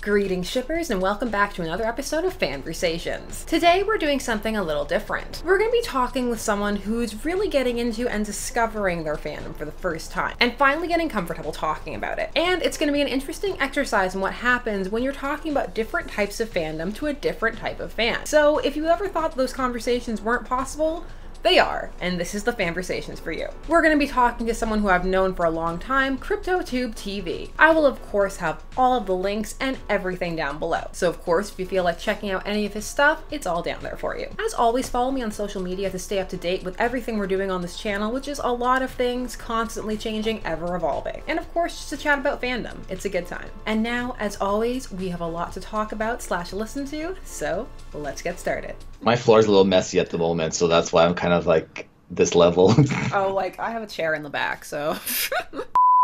Greetings shippers and welcome back to another episode of Fanversations. Today we're doing something a little different. We're going to be talking with someone who's really getting into and discovering their fandom for the first time and finally getting comfortable talking about it. And it's going to be an interesting exercise in what happens when you're talking about different types of fandom to a different type of fan. So if you ever thought those conversations weren't possible, they are, and this is the Fanversations for you. We're going to be talking to someone who I've known for a long time, KryptoTube TV. I will of course have all of the links and everything down below. So of course, if you feel like checking out any of his stuff, it's all down there for you. As always, follow me on social media to stay up to date with everything we're doing on this channel, which is a lot of things, constantly changing, ever evolving. And of course, just to chat about fandom. It's a good time. And now, as always, we have a lot to talk about / listen to, so let's get started. My floor is a little messy at the moment, so that's why I'm kind of like this level. Oh, like I have a chair in the back, so.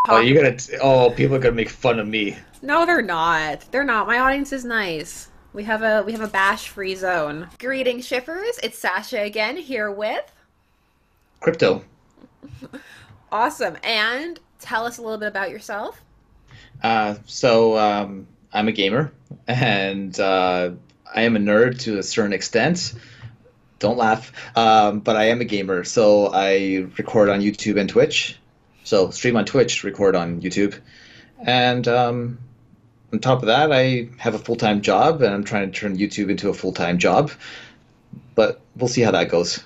Oh, people are gonna make fun of me. No, they're not. They're not. My audience is nice. We have a bash-free zone. Greetings, shippers. It's Sasha again here with Crypto. Awesome. And tell us a little bit about yourself. So I'm a gamer, and I am a nerd to a certain extent. Don't laugh. But I am a gamer, so I record on YouTube and Twitch. So stream on Twitch, record on YouTube. And on top of that, I have a full-time job, and I'm trying to turn YouTube into a full-time job. But we'll see how that goes.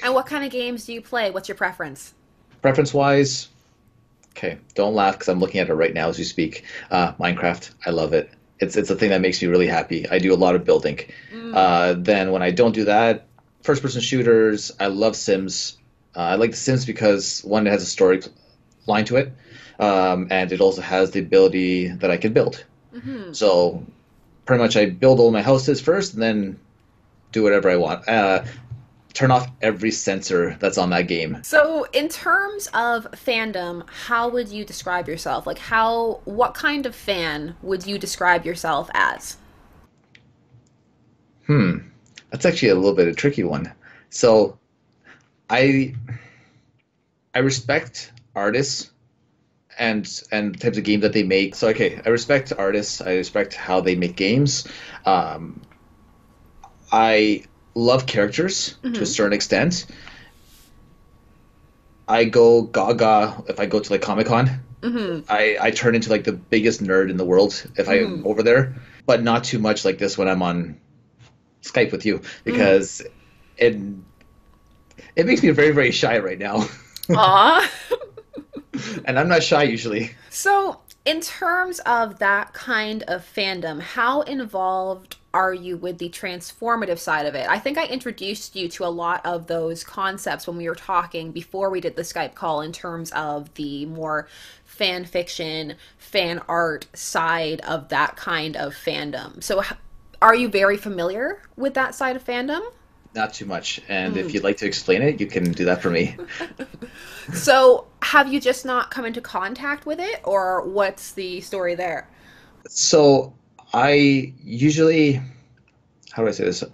And what kind of games do you play? What's your preference? Preference-wise, okay, don't laugh because I'm looking at it right now as we speak. Minecraft, I love it. It's a thing that makes me really happy. I do a lot of building. Then when I don't do that, first-person shooters, I love Sims. I like The Sims because, one, it has a story line to it, and it also has the ability that I can build. Mm-hmm. So pretty much I build all my houses first and then do whatever I want. Turn off every sensor that's on that game. So in terms of fandom, how would you describe yourself? Like what kind of fan would you describe yourself as? That's actually a little bit of a tricky one. So I respect artists and types of games that they make. So okay, I respect artists. I respect how they make games. I love characters to a certain extent. I go gaga if I go to like Comic-Con. I turn into like the biggest nerd in the world if I'm over there, but not too much like this when I'm on Skype with you, because it makes me very, very shy right now. Aww. And I'm not shy usually. So in terms of that kind of fandom, how involved are you with the transformative side of it? I think I introduced you to a lot of those concepts when we were talking before we did the Skype call in terms of the more fan fiction, fan art side of that kind of fandom. So are you very familiar with that side of fandom? Not too much. And if you'd like to explain it, you can do that for me. So have you just not come into contact with it, or what's the story there? So I usually, how do I say this?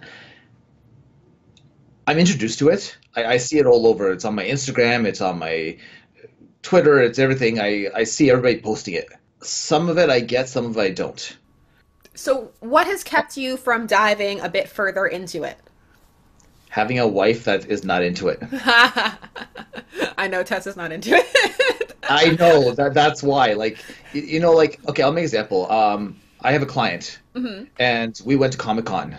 I'm introduced to it. I see it all over. It's on my Instagram. It's on my Twitter. It's everything. I see everybody posting it. Some of it I get, some of it I don't. So what has kept you from diving a bit further into it? Having a wife that is not into it. I know Tessa's not into it. I know. That's why. Like, like, okay, I'll make an example. I have a client, and we went to Comic-Con,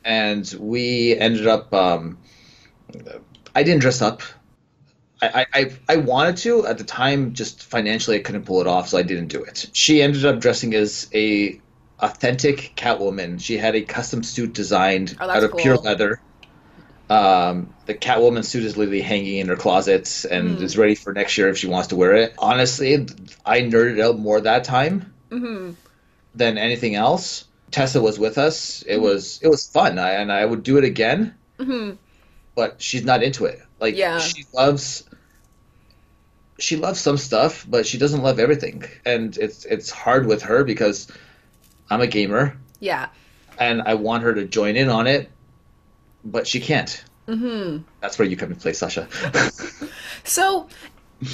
and we ended up, I didn't dress up. I wanted to. At the time, just financially, I couldn't pull it off, so I didn't do it. She ended up dressing as a authentic Catwoman. She had a custom suit designed out of pure leather. The Catwoman suit is literally hanging in her closet and is ready for next year if she wants to wear it. Honestly, I nerded out more that time than anything else. Tessa was with us. It was fun, and I would do it again. But she's not into it. Like, she loves some stuff, but she doesn't love everything, and it's hard with her because I'm a gamer. Yeah. And I want her to join in on it, but she can't. That's where you come into play, Sasha. So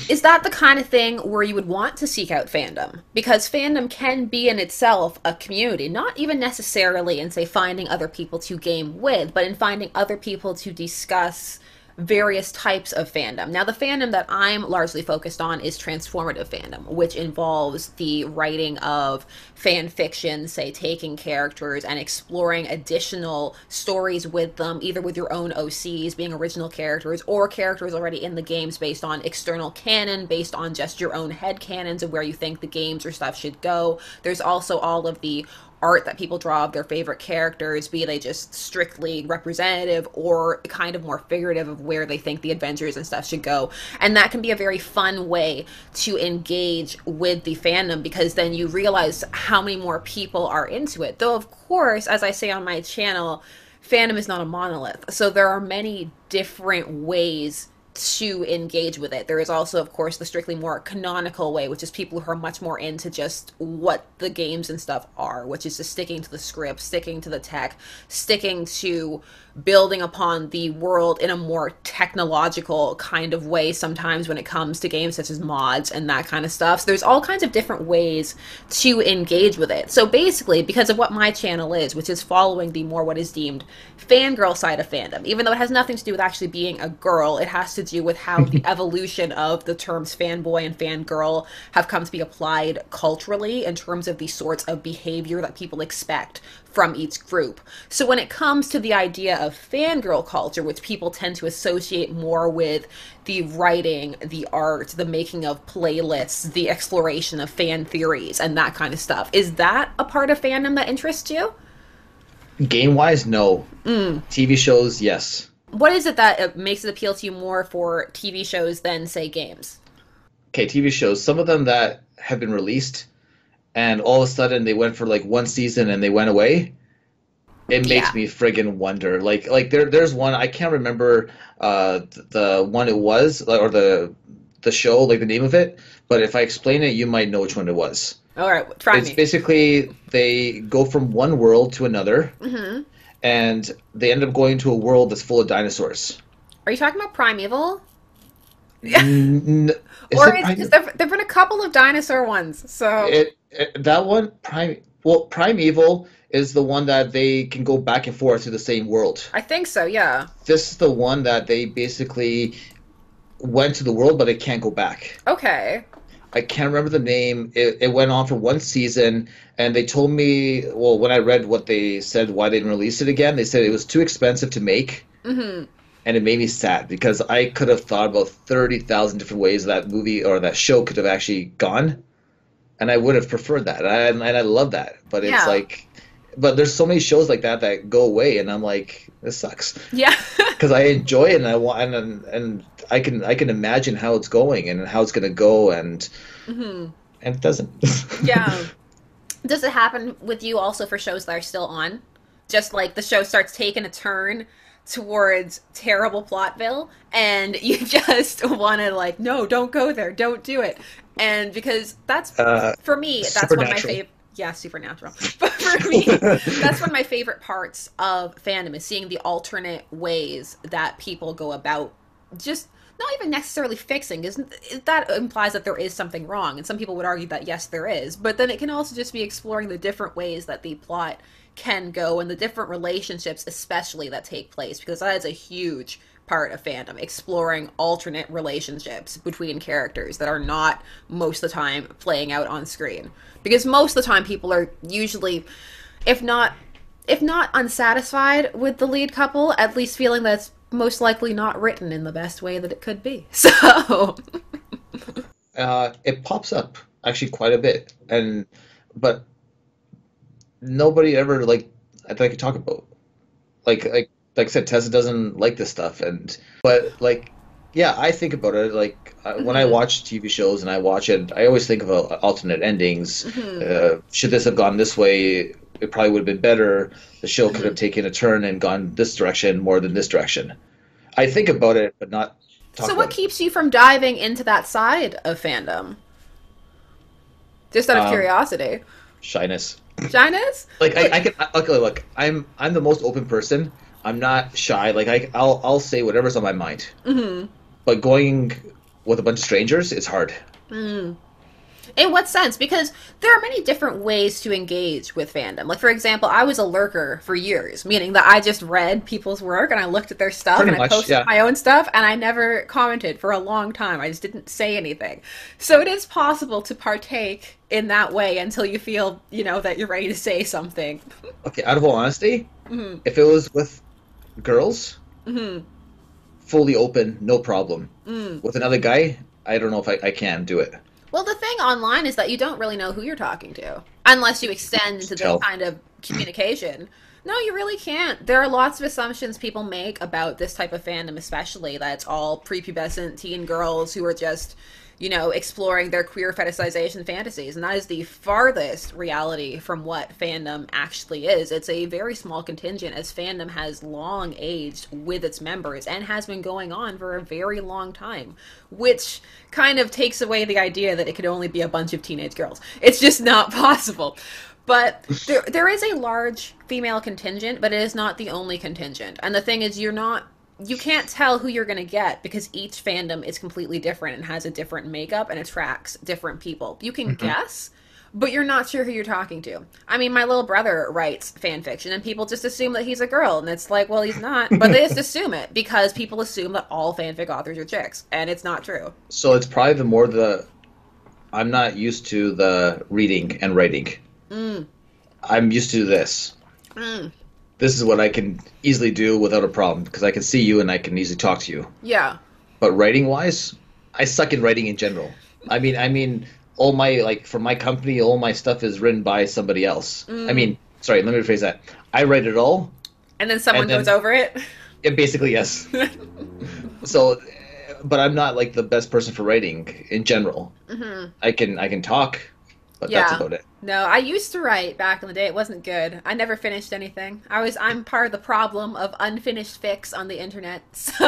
Is that the kind of thing where you would want to seek out fandom? Because fandom can be in itself a community, not even necessarily in, say, finding other people to game with, but in finding other people to discuss various types of fandom. Now, the fandom that I'm largely focused on is transformative fandom, which involves the writing of fan fiction, say, taking characters and exploring additional stories with them, either with your own OCs, being original characters, or characters already in the games based on external canon, based on just your own head canons of where you think the games or stuff should go. There's also all of the art that people draw of their favorite characters, be they just strictly representative or kind of more figurative of where they think the adventures and stuff should go. And that can be a very fun way to engage with the fandom, because then you realize how many more people are into it. Though, of course, as I say on my channel, fandom is not a monolith. So there are many different ways to engage with it. There is also, of course, the strictly more canonical way, which is people who are much more into just what the games and stuff are, which is just sticking to the script, sticking to the tech, sticking to building upon the world in a more technological kind of way sometimes when it comes to games such as mods and that kind of stuff. So there's all kinds of different ways to engage with it. So basically, because of what my channel is, which is following the more what is deemed fangirl side of fandom, even though it has nothing to do with actually being a girl, it has to do with how the evolution of the terms fanboy and fangirl have come to be applied culturally in terms of the sorts of behavior that people expect from each group. So when it comes to the idea of fangirl culture, which people tend to associate more with the writing, the art, the making of playlists, the exploration of fan theories, and that kind of stuff, is that a part of fandom that interests you? Game-wise, no. TV shows, yes. What is it that makes it appeal to you more for TV shows than, say, games? Okay, TV shows. Some of them that have been released, and all of a sudden they went for like one season and they went away. It makes me friggin' wonder. Like there's one, I can't remember the one it was, or the show, like the name of it. But if I explain it, you might know which one it was. All right, try me. It's basically they go from one world to another, and they end up going to a world that's full of dinosaurs. Are you talking about Primeval? Or there've been a couple of dinosaur ones, so that one Primeval is the one that they can go back and forth to the same world. I think so, yeah. This is the one that they basically went to the world, but they can't go back. Okay. I can't remember the name. It went on for one season, and they told me, well, when I read what they said, why they didn't release it again, they said it was too expensive to make. And it made me sad, because I could have thought about 30,000 different ways that movie or that show could have actually gone, and I would have preferred that. And I love that. But it's like, but there's so many shows like that that go away, and I'm like, this sucks. Yeah. Because I enjoy it, and I want, and I can imagine how it's going and how it's gonna go, and it doesn't. Yeah. Does it happen with you also for shows that are still on? Just like the show starts taking a turn towards terrible plotville, and you just want to like, no, don't go there, don't do it. And because that's for me, that's one of my favorite. Yeah, Supernatural. But for me, that's one of my favorite parts of fandom, is seeing the alternate ways that people go about just not even necessarily fixing. That implies that there is something wrong, and some people would argue that yes, there is. But then it can also just be exploring the different ways that the plot can go, and the different relationships especially that take place, because that is a huge part of fandom, exploring alternate relationships between characters that are not most of the time playing out on screen, because most of the time people are usually, if not unsatisfied with the lead couple, at least feeling that's most likely not written in the best way that it could be. So it pops up actually quite a bit, but nobody ever that I could talk about. Like I said, Tessa doesn't like this stuff, but I think about it. When I watch TV shows and I watch it, I always think about alternate endings. Should this have gone this way, it probably would have been better. The show could have taken a turn and gone this direction more than this direction. I think about it, but not talk So about what keeps you from diving into that side of fandom? Just out of curiosity. Shyness. Shyness? Look, I'm the most open person. I'm not shy. I'll say whatever's on my mind. But going with a bunch of strangers, it's hard. Mm. In what sense? Because there are many different ways to engage with fandom. Like, for example, I was a lurker for years, meaning that I just read people's work and I looked at their stuff Pretty and I much, posted yeah. my own stuff and I never commented for a long time. I just didn't say anything. So it is possible to partake in that way until you feel, that you're ready to say something. Okay, out of all honesty, Mm-hmm. if it was with girls, Mm-hmm. fully open, no problem. Mm. With another guy, I don't know if I can do it. Well, the thing online is that you don't really know who you're talking to unless you extend into this Tell. kind of communication. No, you really can't. There are lots of assumptions people make about this type of fandom, especially that it's all prepubescent teen girls who are just, exploring their queer fetishization fantasies. And that is the farthest reality from what fandom actually is. It's a very small contingent, as fandom has long aged with its members and has been going on for a very long time, which kind of takes away the idea that it could only be a bunch of teenage girls. It's just not possible. But there is a large female contingent, but it is not the only contingent. And the thing is, you can't tell who you're going to get because each fandom is completely different and has a different makeup and attracts different people. You can guess, but you're not sure who you're talking to. I mean, my little brother writes fan fiction and people just assume that he's a girl, and it's like, well, he's not, but they just assume it because people assume that all fanfic authors are chicks, and it's not true. So it's probably I'm not used to the reading and writing. Mm. I'm used to this. Mm. This is what I can easily do without a problem because I can see you and I can easily talk to you. Yeah. But writing wise, I suck in writing in general. I mean, all my for my company, all my stuff is written by somebody else. Sorry, let me rephrase that. I write it all, And then someone goes over it? yeah, basically yes. So, but I'm not like the best person for writing in general. Mm-hmm. I can talk, but that's about it. No, I used to write back in the day. It wasn't good. I never finished anything. I'm part of the problem of unfinished fics on the internet. So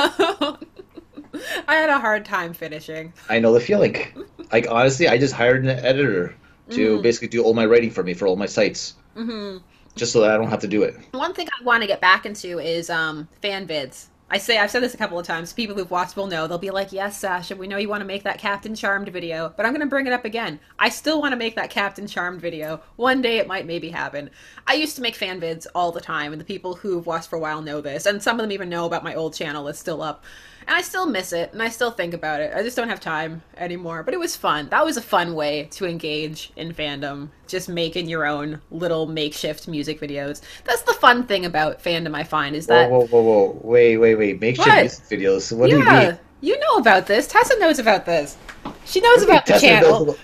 I had a hard time finishing. I know the feeling. Like honestly, I just hired an editor to basically do all my writing for me for all my sites. Mm-hmm. Just so that I don't have to do it. One thing I want to get back into is fan vids. I've said this a couple of times. People who've watched will know. They'll be like, yes, Sasha, we know you want to make that Captain Charmed video, but I'm going to bring it up again. I still want to make that Captain Charmed video. One day it might maybe happen. I used to make fan vids all the time, and the people who've watched for a while know this, and some of them even know about my old channel that's still up. And I still miss it, and I still think about it. I just don't have time anymore. But it was fun. That was a fun way to engage in fandom. Just making your own little makeshift music videos. That's the fun thing about fandom, I find, is that... Whoa. Wait. Makeshift music videos. What do you mean? You know about this. Tessa knows about this. She knows about the channel.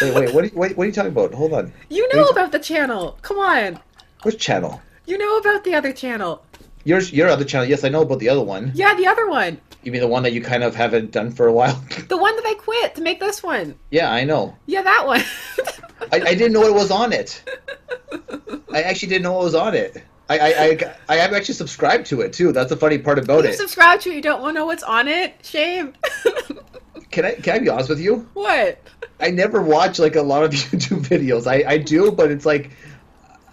Wait, what are you talking about? Hold on. You know about the channel. Come on. Which channel? You know about the other channel. Your other channel. Yes, I know about the other one. Yeah, the other one. You mean the one that you kind of haven't done for a while? The one that I quit to make this one. Yeah, I know. Yeah, that one. I didn't know it was on it. I actually didn't know it was on it. I have actually subscribed to it too. That's the funny part about it. You subscribe to it, you don't want to know what's on it? Shame. Can I be honest with you? What? I never watch like a lot of YouTube videos. I do, but it's like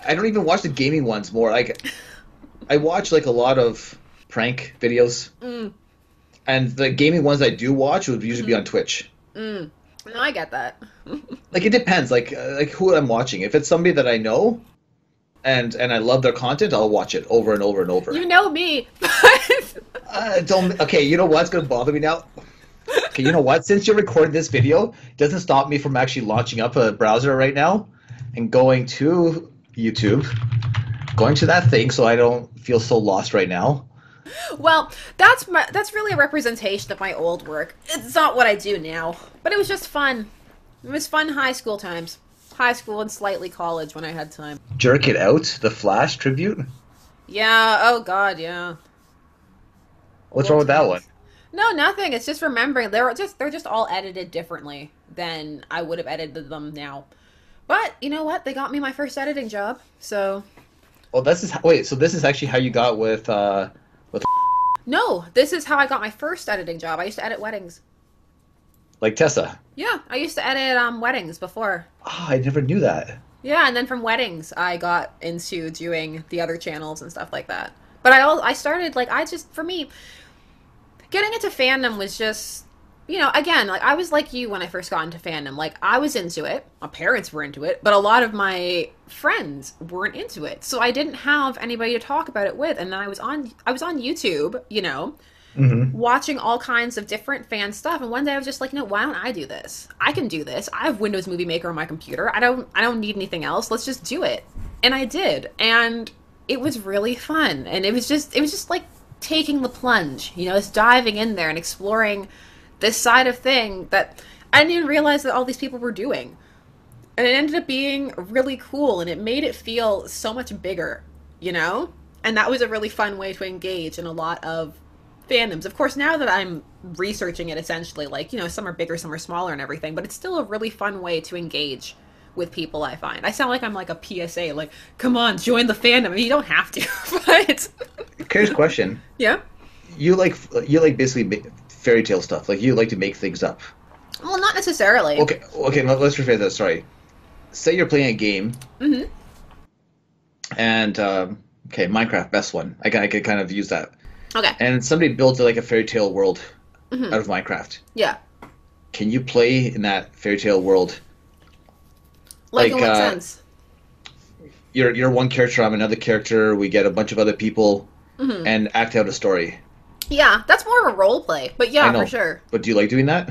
I don't even watch the gaming ones more. Like I watch like a lot of prank videos. And the gaming ones I do watch would usually be on Twitch. No, I get that. Like it depends, like who I'm watching. If it's somebody that I know, and I love their content, I'll watch it over and over and over. You know me. Don't. Okay, you know what's gonna bother me now? Okay, you know what? Since you're recording this video, it doesn't stop me from actually launching up a browser right now and going to YouTube, going to that thing, so I don't feel so lost right now. Well, that's really a representation of my old work. It's not what I do now, but it was just fun. It was fun high school times. High school and slightly college when I had time. Jerk It Out, the Flash tribute? Yeah, oh god, yeah. What's wrong with that one? No, nothing. It's just remembering. They're just all edited differently than I would have edited them now. But, you know what? They got me my first editing job, so... Oh, so this is actually how you got with No, this is how I got my first editing job. I used to edit weddings. like Tessa? Yeah, I used to edit weddings before. Oh, I never knew that. Yeah, and then from weddings, I got into doing the other channels and stuff like that. But I started, for me, getting into fandom was just, you know, again, like I was like you when I first got into fandom. Like I was into it, my parents were into it, but a lot of my friends weren't into it. So I didn't have anybody to talk about it with. And then I was on YouTube, you know, watching all kinds of different fan stuff. And one day I was just like, no, why don't I do this? I can do this. I have Windows Movie Maker on my computer. I don't need anything else. Let's just do it. And I did. And it was really fun. And it was just like taking the plunge, you know, it's diving in there and exploring this side of thing that I didn't even realize that all these people were doing. And it ended up being really cool, and it made it feel so much bigger, you know? And that was a really fun way to engage in a lot of fandoms. Of course, now that I'm researching it, essentially, like, you know, some are bigger, some are smaller and everything, but it's still a really fun way to engage with people, I find. I sound like I'm like a PSA, like, come on, join the fandom. I mean, you don't have to, but... Curious question. Yeah? You like basically fairy tale stuff. Like, you like to make things up. Well, not necessarily. Okay, let's rephrase that, sorry. Say you're playing a game, and, okay, Minecraft, best one. I could kind of use that. Okay. And somebody builds, like, a fairy tale world out of Minecraft. Yeah. Can you play in that fairy tale world? Like in what sense? You're one character, I'm another character, we get a bunch of other people, and act out a story. Yeah, that's more of a role play, but yeah, for sure. But do you like doing that?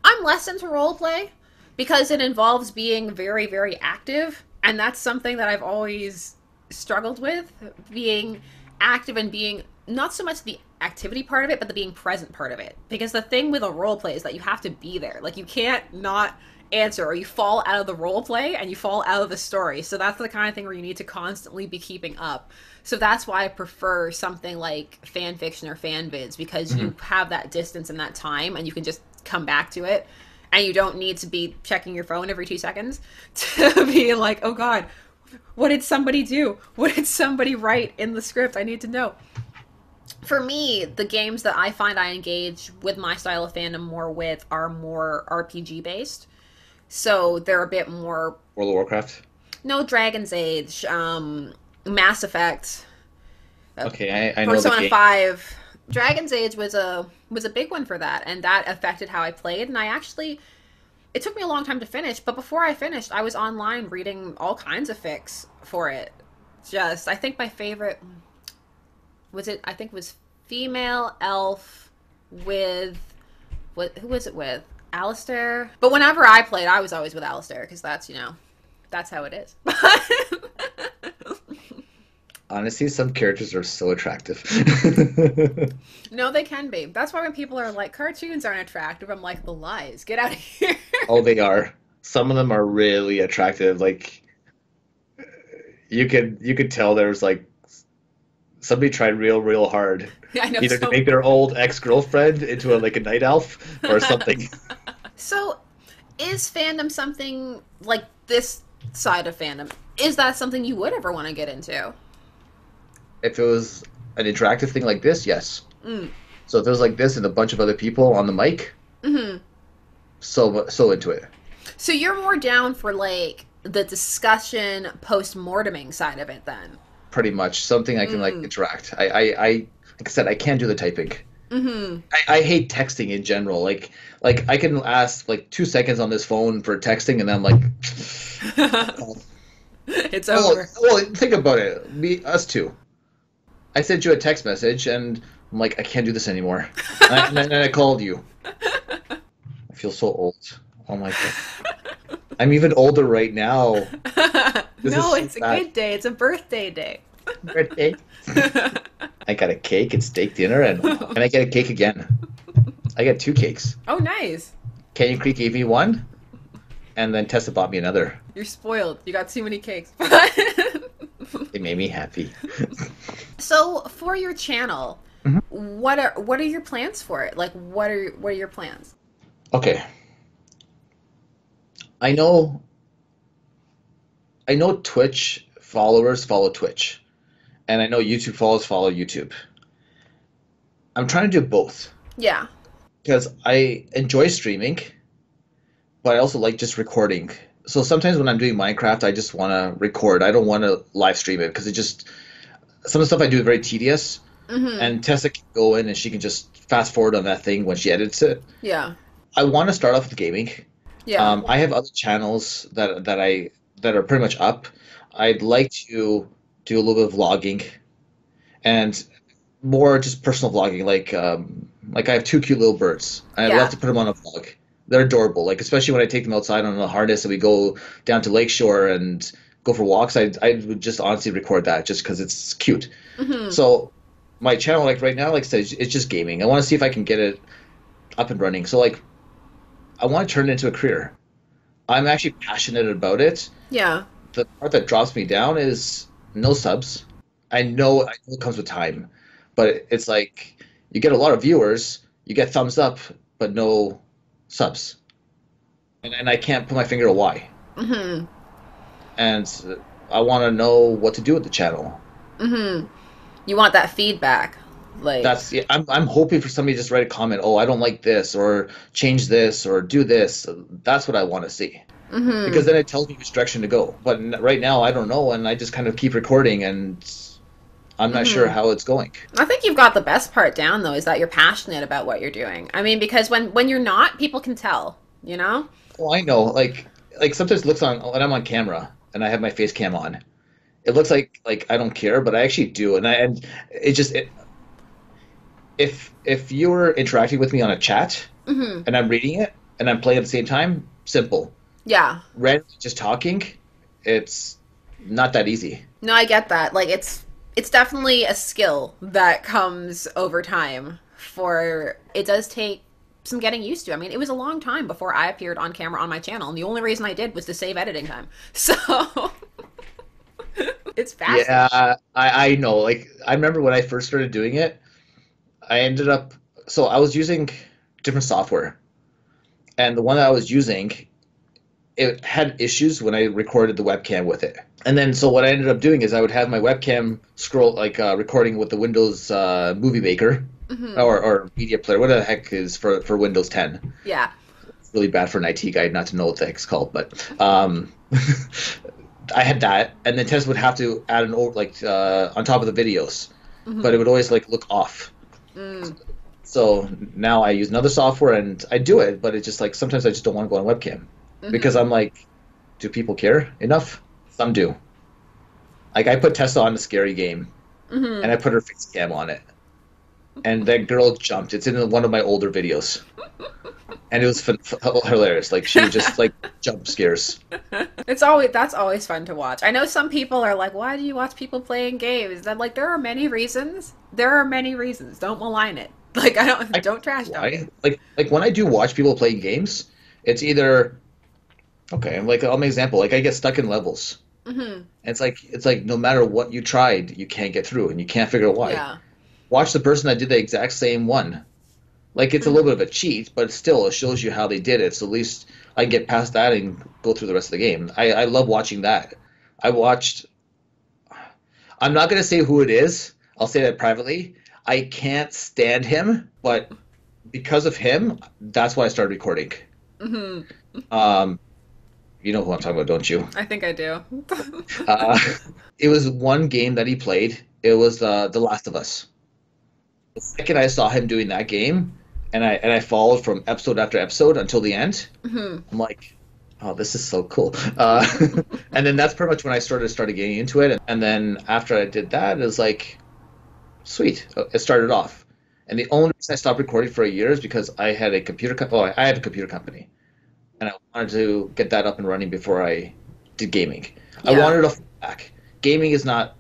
I'm less into role play because it involves being very, very active, and that's something that I've always struggled with, being active and being not so much the activity part of it, but the being present part of it. Because the thing with a role play is that you have to be there. Like, you can't not answer, or you fall out of the role play and you fall out of the story. So that's the kind of thing where you need to constantly be keeping up. So that's why I prefer something like fan fiction or fan vids, because you have that distance and that time, and you can just come back to it, and you don't need to be checking your phone every 2 seconds to be like, oh god, what did somebody do? What did somebody write in the script? I need to know. For me, the games that I find I engage with my style of fandom more with are more RPG based. So they're a bit more... World of Warcraft? No, Dragon's Age, Mass Effect. Okay, I know Persona the game. 5. Dragon's Age was a big one for that, and that affected how I played. And it took me a long time to finish, but before I finished, I was online reading all kinds of fics for it. I think my favorite was female elf with... Who was it with? Alistair. But whenever I played, I was always with Alistair, because that's how it is. Honestly, some characters are so attractive. No, they can be. That's why when people are like, cartoons aren't attractive, I'm like, the lies. Get out of here. Oh, they are. Some of them are really attractive. Like, you could tell there's like somebody tried real hard. I know, either to make their old ex-girlfriend into a night elf or something. So, is fandom something like this side of fandom? Is that something you would ever want to get into? If it was an interactive thing like this, yes. So if it was like this and a bunch of other people on the mic, so into it. So you're more down for like the discussion post-morteming side of it then? Pretty much. Something I can interact. I like I said, I can't do the typing. I hate texting in general. Like I can ask 2 seconds on this phone for texting, and I'm like, it's over. Well, think about it. Us two. I sent you a text message, and I'm like, I can't do this anymore. And then I called you. I feel so old. Oh my god. I'm even older right now. No, it's a good day. It's a birthday day. Birthday. I got a cake and steak dinner, and I get a cake again. I get 2 cakes. Oh, nice. Canyon Creek gave me 1, and then Tessa bought me another. You're spoiled. You got too many cakes. It made me happy. So, for your channel, what are your plans for it? Like, what are your plans? Okay. I know Twitch followers follow Twitch, and I know YouTube followers follow YouTube. I'm trying to do both. Yeah. Because I enjoy streaming, but I also like just recording. So sometimes when I'm doing Minecraft, I just want to record. I don't want to live stream it because some of the stuff I do is very tedious. And Tessa can go in and she can just fast forward on that thing when she edits it. Yeah. I want to start off with gaming. Yeah. I have other channels that are pretty much up. I'd like to do a little bit of vlogging and more just personal vlogging. Like I have two cute little birds. I'd love Yeah. to put them on a vlog. They're adorable. Like especially when I take them outside on a harness and we go down to Lakeshore and go for walks. I would just honestly record that just because it's cute. Hmm. So my channel, like right now, like I said, it's just gaming. I want to see if I can get it up and running. So like I want to turn it into a career. I'm actually passionate about it. Yeah. The part that drops me down is no subs. I know it comes with time, but it's like you get a lot of viewers, you get thumbs up, but no subs, and I can't put my finger on why. Hmm. And I want to know what to do with the channel. Hmm. You want that feedback, like. That's yeah, I'm hoping for somebody to just write a comment. Oh, I don't like this, or change this, or do this. That's what I want to see. Hmm. Because then it tells me which direction to go. But right now, I don't know, and I just kind of keep recording, and I'm not sure Hmm. how it's going. I think you've got the best part down though, is that you're passionate about what you're doing. I mean, because when you're not, people can tell, you know? Well, I know, like sometimes it looks on when I'm on camera and I have my face cam on, it looks like I don't care, but I actually do, and it just if you're interacting with me on a chat Hmm. and I'm reading it and I'm playing at the same time, simple. Yeah. Randomly just talking, it's not that easy. No, I get that. Like it's definitely a skill that comes over time. For it does take some getting used to. I mean, it was a long time before I appeared on camera on my channel, and the only reason I did was to save editing time. So it's fascinating. Yeah, I know. Like I remember when I first started doing it, I ended up so I was using different software, and the one that I was using, it had issues when I recorded the webcam with it. And then so what I ended up doing is I would have my webcam scroll recording with the Windows Movie Maker Hmm. or Media Player, what the heck is for Windows 10. Yeah. It's really bad for an IT guy not to know what the heck's called, but I had that, and then Tess would have to add on top of the videos, but Hmm. it would always like look off. Mm. So now I use another software and I do it, but it's just like sometimes I just don't want to go on webcam because Hmm. I'm like, do people care enough? Some do. Like I put Tessa on a scary game Hmm. and I put her face cam on it, and that girl jumped. It's in one of my older videos, and it was hilarious. Like she would just like jump scares. It's always that's always fun to watch. I know some people are like, "Why do you watch people playing games?" I'm like, there are many reasons. There are many reasons. Don't malign it. Like I don't I don't trash talk why it. like when I do watch people playing games, it's either okay. Like I'll make an example. Like I get stuck in levels. Hmm. And it's like no matter what you tried, you can't get through, and you can't figure out why. Yeah. Watch the person that did the exact same one. Like it's a little bit of a cheat, but still it shows you how they did it. So at least I can get past that and go through the rest of the game. I love watching that. I watched. I'm not gonna say who it is. I'll say that privately. I can't stand him, but because of him, that's why I started recording. Hmm. Um, you know who I'm talking about, don't you? I think I do. Uh, it was one game that he played. It was The Last of Us. The second I saw him doing that game, and I followed from episode after episode until the end, Hmm. I'm like, oh, this is so cool. And then that's pretty much when I started getting into it. And then after I did that, it was like, sweet. It started off. And the only reason I stopped recording for a year is because I had a I have a computer company, and I wanted to get that up and running before I did gaming. I Yeah. wanted to fall back. Gaming is not.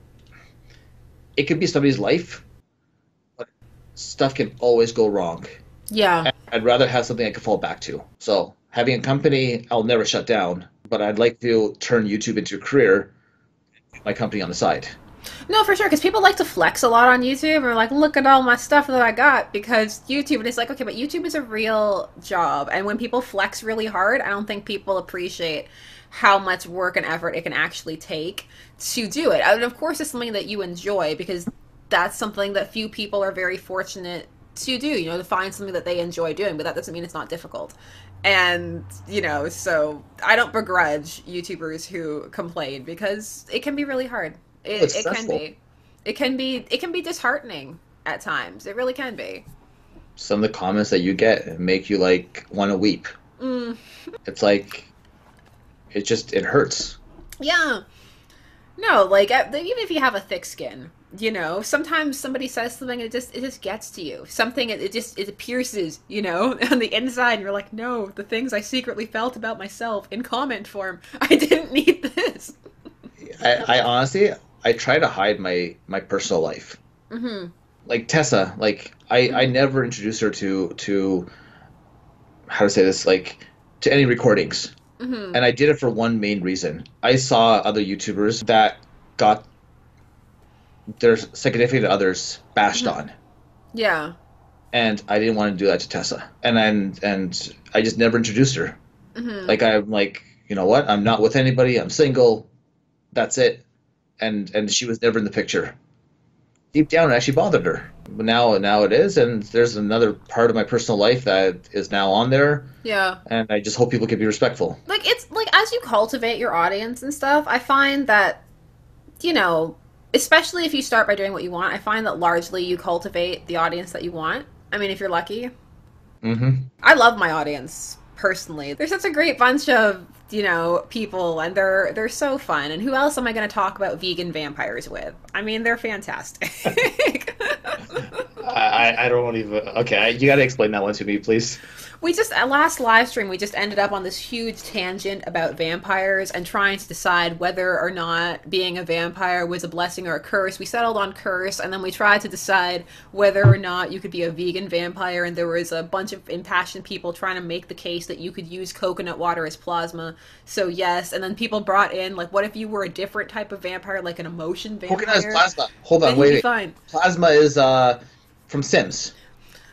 It could be somebody's life, but stuff can always go wrong. Yeah. And I'd rather have something I can fall back to. So having a company, I'll never shut down. But I'd like to turn YouTube into a career, my company on the side. No, for sure, because people like to flex a lot on YouTube and are like, look at all my stuff that I got because YouTube, and it's like, okay, but YouTube is a real job. And when people flex really hard, I don't think people appreciate how much work and effort it can actually take to do it. And of course, it's something that you enjoy because that's something that few people are very fortunate to do, to find something that they enjoy doing, but that doesn't mean it's not difficult. And, so I don't begrudge YouTubers who complain because it can be really hard. It's It can stressful. be. It can be disheartening at times. It really can be. some of the comments that you get make you like want to weep. It's like it hurts. Yeah. No, like even if you have a thick skin, you know, sometimes somebody says something and it just gets to you. Something it pierces, you know, on the inside, and you're like, no, the things I secretly felt about myself in comment form, I didn't need this. I honestly, I try to hide my personal life. Like Tessa, like I never introduced her to how to say this, like to any recordings. And I did it for one main reason. I saw other YouTubers that got their significant others bashed on. Yeah. And I didn't want to do that to Tessa. And I just never introduced her. Like I'm like, you know what? I'm not with anybody. I'm single. That's it. And she was never in the picture. Deep down, it actually bothered her. But now it is, and there's another part of my personal life that is now on there. Yeah. And I just hope people can be respectful. Like, it's like as you cultivate your audience and stuff, I find that, you know, especially if you start by doing what you want, I find that largely you cultivate the audience that you want. I mean, if you're lucky. I love my audience, personally. They're such a great bunch of, you know, people, and they're so fun. And who else am I going to talk about vegan vampires with? I mean, they're fantastic. I don't even... Okay, you got to explain that one to me, please. We just, at last live stream, we just ended up on this huge tangent about vampires and trying to decide whether or not being a vampire was a blessing or a curse. We settled on curse, and then we tried to decide whether or not you could be a vegan vampire, and there was a bunch of impassioned people trying to make the case that you could use coconut water as plasma. So yes, and then people brought in, like, what if you were a different type of vampire, like an emotion vampire? Coconut is plasma. Hold on, wait. Fine. Plasma is from Sims.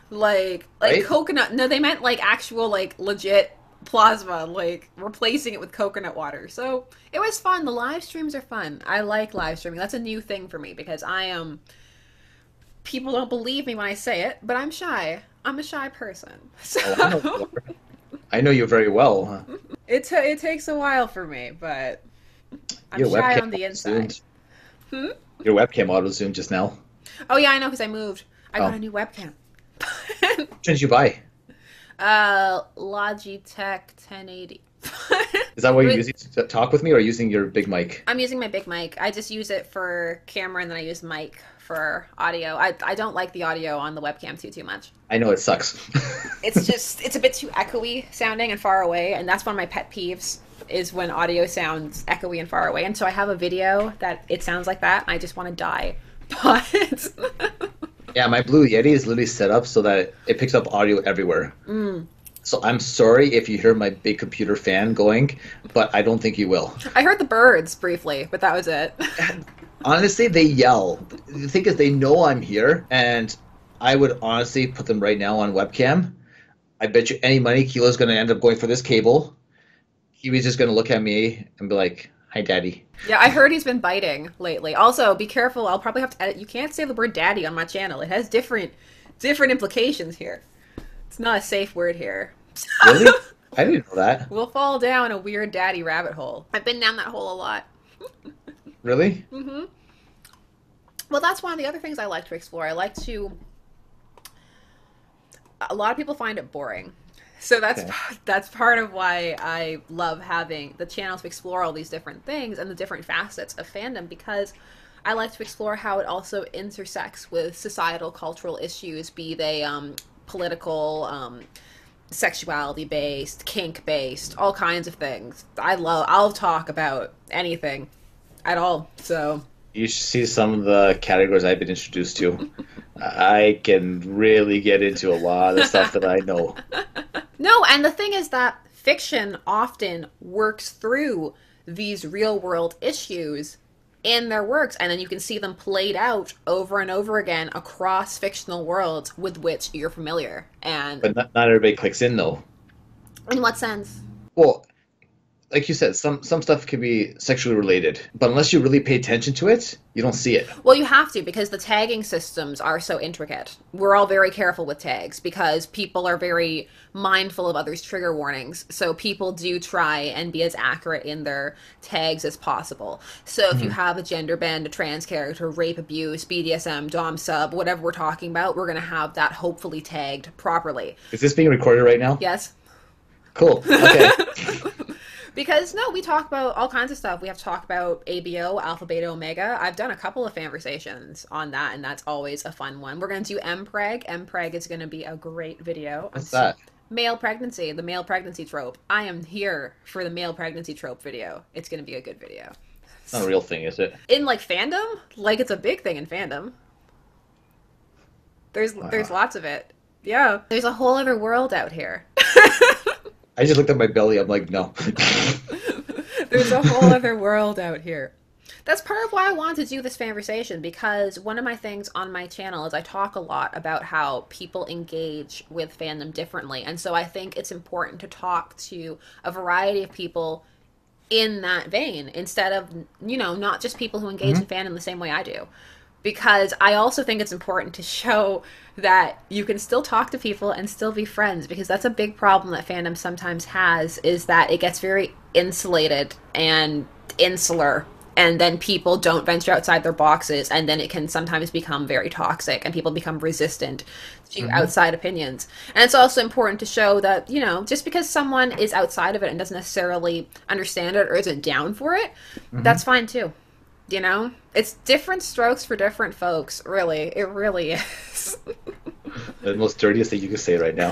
Like right? Coconut. No, they meant like actual, like legit plasma, like replacing it with coconut water. So it was fun. The live streams are fun. I like live streaming. That's a new thing for me because I am. People don't believe me when I say it, but I'm shy. I'm a shy person. So I know you very well. Huh? It takes a while for me, but I'm shy on the inside. Your webcam auto-zoomed just now. Oh yeah, I know because I moved. I got a new webcam. Which did you buy? Logitech 1080. Is that what you're using to talk with me, or using your big mic? I'm using my big mic. I just use it for camera, and then I use mic for audio. I don't like the audio on the webcam too much. I know it sucks. It's a bit too echoey sounding and far away, and that's one of my pet peeves is when audio sounds echoey and far away. And so I have a video that it sounds like that, and I just want to die. But yeah, my Blue Yeti is literally set up so that it picks up audio everywhere. So I'm sorry if you hear my big computer fan going, but I don't think you will. I heard the birds briefly, but that was it. Honestly, they yell. The thing is, they know I'm here, and I would honestly put them right now on webcam. I bet you any money Kilo's going to end up going for this cable. He was just going to look at me and be like, "Hi, Daddy." Yeah, I heard he's been biting lately. Also, be careful. I'll probably have to edit. You can't say the word daddy on my channel. It has different implications here. It's not a safe word here. Really? I didn't know that. We'll fall down a weird daddy rabbit hole. I've been down that hole a lot. Really? Well, that's one of the other things I like to explore. A lot of people find it boring. So that's part of why I love having the channel to explore all these different things and the different facets of fandom, because I like to explore how it also intersects with societal, cultural issues, be they political, sexuality-based, kink-based, all kinds of things. I'll talk about anything at all, so... You should see some of the categories I've been introduced to. I can really get into a lot of stuff that I know. No, and the thing is that fiction often works through these real-world issues in their works, and then you can see them played out over and over again across fictional worlds with which you're familiar. But not everybody clicks in, though. In what sense? Well, like you said, some stuff can be sexually related, but unless you really pay attention to it, you don't see it. Well, you have to because the tagging systems are so intricate. We're all very careful with tags because people are very mindful of others' trigger warnings. So people do try and be as accurate in their tags as possible. So if you have a gender bend, a trans character, rape, abuse, BDSM, dom, sub, whatever we're talking about, we're going to have that hopefully tagged properly. Is this being recorded right now? Yes. Cool. Okay. Because, no, we talk about all kinds of stuff. We have to talk about ABO, Alpha, Beta, Omega. I've done a couple of Fanversations on that, and that's always a fun one. We're going to do MPreg. MPreg is going to be a great video. What's that? Male pregnancy, the male pregnancy trope. I am here for the male pregnancy trope video. It's going to be a good video. It's not a real thing, is it? In, like, fandom? Like, it's a big thing in fandom. There's lots of it. Yeah. There's a whole other world out here. I just looked at my belly. I'm like, no. There's a whole other world out here. That's part of why I wanted to do this Fanversation, because one of my things on my channel is I talk a lot about how people engage with fandom differently. And so I think it's important to talk to a variety of people in that vein instead of, you know, not just people who engage in fandom the same way I do. Because I also think it's important to show that you can still talk to people and still be friends, because that's a big problem that fandom sometimes has, is that it gets very insulated and insular, and then people don't venture outside their boxes, and then it can sometimes become very toxic, and people become resistant to outside opinions. And it's also important to show that, you know, just because someone is outside of it and doesn't necessarily understand it or isn't down for it, that's fine too. You know, it's different strokes for different folks. Really, it really is. The most dirtiest thing you can say right now.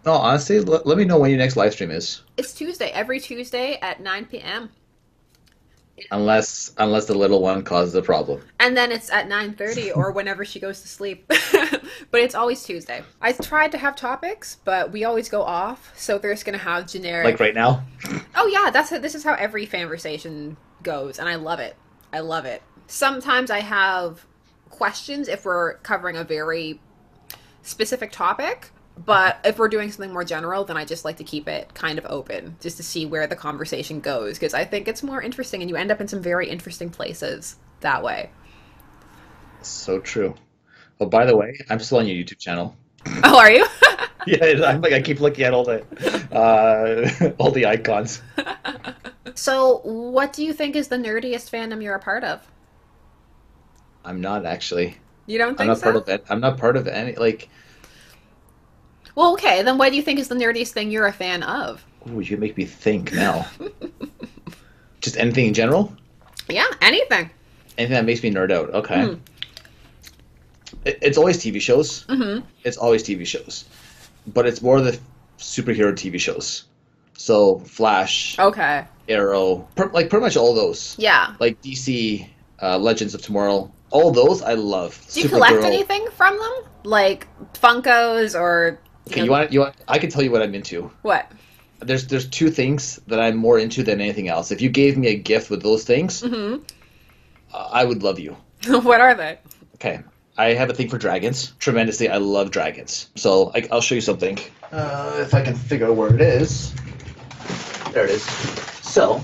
No, honestly, let me know when your next live stream is. It's Tuesday, every Tuesday at 9 p.m. Unless the little one causes a problem. And then it's at 9:30 or whenever she goes to sleep. But it's always Tuesday. I tried to have topics, but we always go off. So there's going to have generic. Like right now? Oh yeah, this is how every Fanversation goes, and I love it. I love it. Sometimes I have questions if we're covering a very specific topic, but if we're doing something more general, then I just like to keep it kind of open just to see where the conversation goes, because I think it's more interesting and you end up in some very interesting places that way. So true. Oh, by the way, I'm still on your YouTube channel. Oh, are you? Yeah, I'm like, I keep looking at all the icons. So, what do you think is the nerdiest fandom you're a part of? I'm not actually. You don't think I'm not so? part of it. I'm not part of any, like... Well, okay, then what do you think is the nerdiest thing you're a fan of? Ooh, you make me think now. Just anything in general? Yeah, anything. Anything that makes me nerd out. Okay. It's always TV shows. It's always TV shows. But it's more the superhero TV shows. So, Flash. Okay. Arrow. Like, pretty much all those. Yeah. Like DC, Legends of Tomorrow. All those I love. Do you collect anything from them? Like Funkos or... Okay, you want? I can tell you what I'm into. What? There's two things that I'm more into than anything else. If you gave me a gift with those things, I would love you. What are they? Okay, I have a thing for dragons. Tremendously, I love dragons. So I'll show you something. If I can figure out where it is. There it is. So,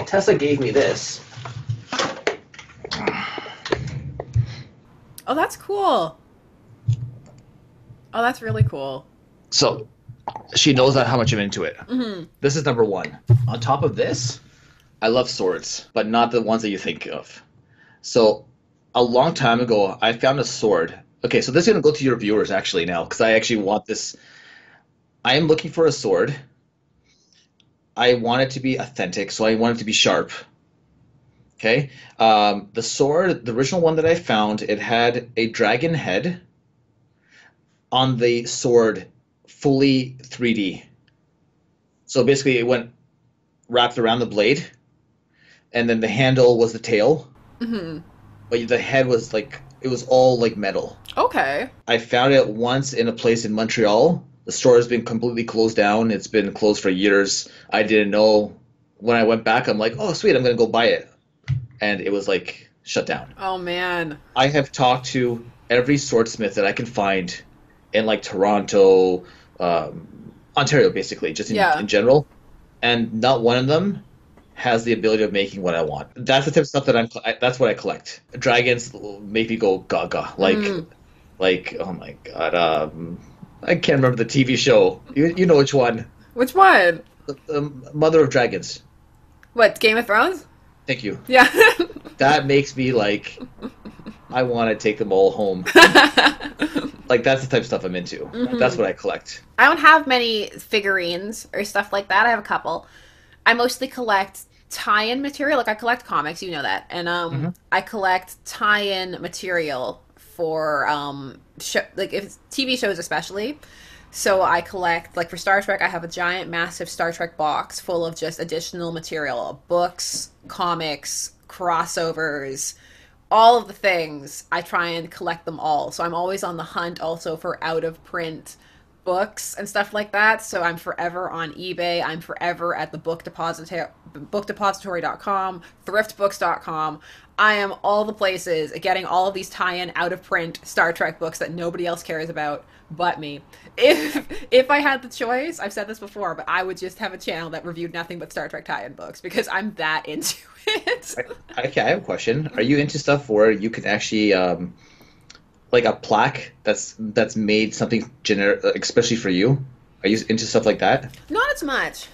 Tessa gave me this. Oh, that's cool. Oh, that's really cool. So, she knows how much I'm into it. This is number one. On top of this, I love swords, but not the ones that you think of. So, a long time ago, I found a sword. Okay, so this is going to go to your viewers actually now, because I actually want this. I am looking for a sword. I want it to be authentic, so I want it to be sharp. Okay? The sword, the original one that I found, it had a dragon head on the sword, fully 3D. So basically it went wrapped around the blade, and then the handle was the tail. But the head was like, it was all like metal. Okay. I found it once in a place in Montreal. The store has been completely closed down. It's been closed for years. I didn't know. When I went back, I'm like, oh, sweet, I'm going to go buy it. And it was like shut down. Oh, man. I have talked to every swordsmith that I can find in like Toronto, Ontario, basically, just in general. and not one of them has the ability of making what I want. That's the type of stuff that that's what I collect. Dragons make me go gaga. Like oh my god, I can't remember the TV show. You know which one? Which one? The Mother of Dragons. What, Game of Thrones? Thank you. Yeah. That makes me like, I want to take them all home. Like, that's the type of stuff I'm into. Mm-hmm. That's what I collect. I don't have many figurines or stuff like that. I have a couple. I mostly collect tie-in material. Like, I collect comics, you know that. And I collect tie-in material for like if TV shows especially. So I collect, like for Star Trek, I have a giant, massive Star Trek box full of just additional material, books, comics, crossovers, all of the things. I try and collect them all. So I'm always on the hunt also for out-of-print books and stuff like that. So I'm forever on eBay. I'm forever at the bookdepository.com, thriftbooks.com. I am all the places getting all of these tie-in out-of-print Star Trek books that nobody else cares about but me. If I had the choice, I've said this before, but I would just have a channel that reviewed nothing but Star Trek tie-in books because I'm that into it. Okay, I have a question. Are you into stuff where you can actually, like a plaque that's made something generic, especially for you? Are you into stuff like that? Not as much.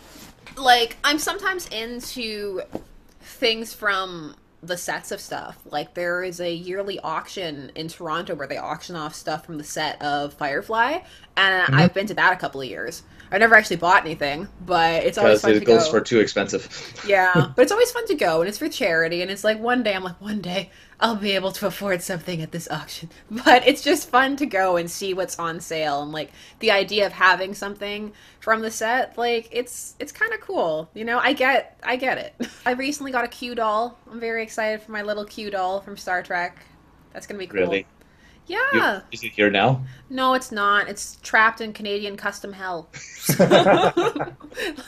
Like, I'm sometimes into things from the sets of stuff. Like, there is a yearly auction in Toronto where they auction off stuff from the set of Firefly, and I've been to that a couple of years. I've never actually bought anything, but it's always fun to go. Because it goes for too expensive. Yeah, but it's always fun to go, and it's for charity, and it's like one day I'll be able to afford something at this auction. But it's just fun to go and see what's on sale, and like the idea of having something from the set, like it's kind of cool. You know, I get it. I recently got a Q doll. I'm very excited for my little Q doll from Star Trek. That's gonna be cool. Really? Yeah. Is it here now? No, it's not. It's trapped in Canadian custom hell.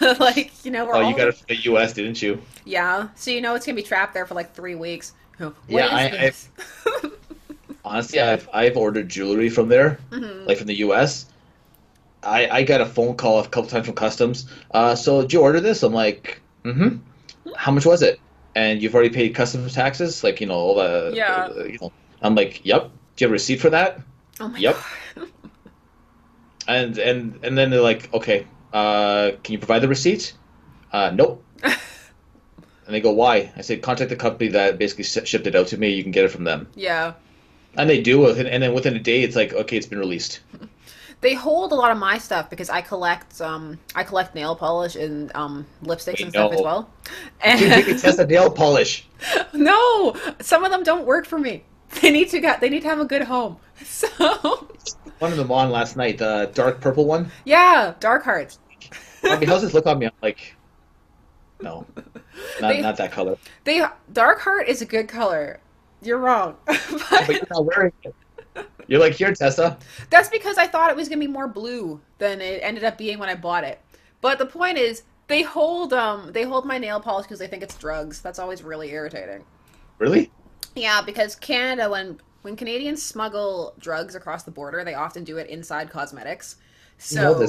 Like, you know, you got it from the U.S., didn't you? Yeah. So you know it's gonna be trapped there for like 3 weeks. Honestly, I've ordered jewelry from there, like from the U.S. I got a phone call a couple times from customs. So did you order this? I'm like, How much was it? And you've already paid customs taxes, like all the you know. I'm like, yep. Do you have a receipt for that? Oh my god. And then they're like, okay, can you provide the receipt? Nope. And they go, why? I said, contact the company that basically shipped it out to me. You can get it from them. Yeah. And they do, and then within a day, it's like, okay, it's been released. They hold a lot of my stuff because I collect nail polish and lipsticks and stuff as well. And you can test a nail polish. No, some of them don't work for me. They need to have a good home. So one of them on last night, the dark purple one. Yeah, Dark Hearts. I mean, how's this look on me? I'm like, no, not that color. Dark Heart is a good color. You're wrong. But you're not wearing it. You're like, here, Tessa. That's because I thought it was gonna be more blue than it ended up being when I bought it. But the point is, they hold my nail polish because they think it's drugs. That's always really irritating. Really? Yeah, because Canada, when Canadians smuggle drugs across the border, they often do it inside cosmetics. So,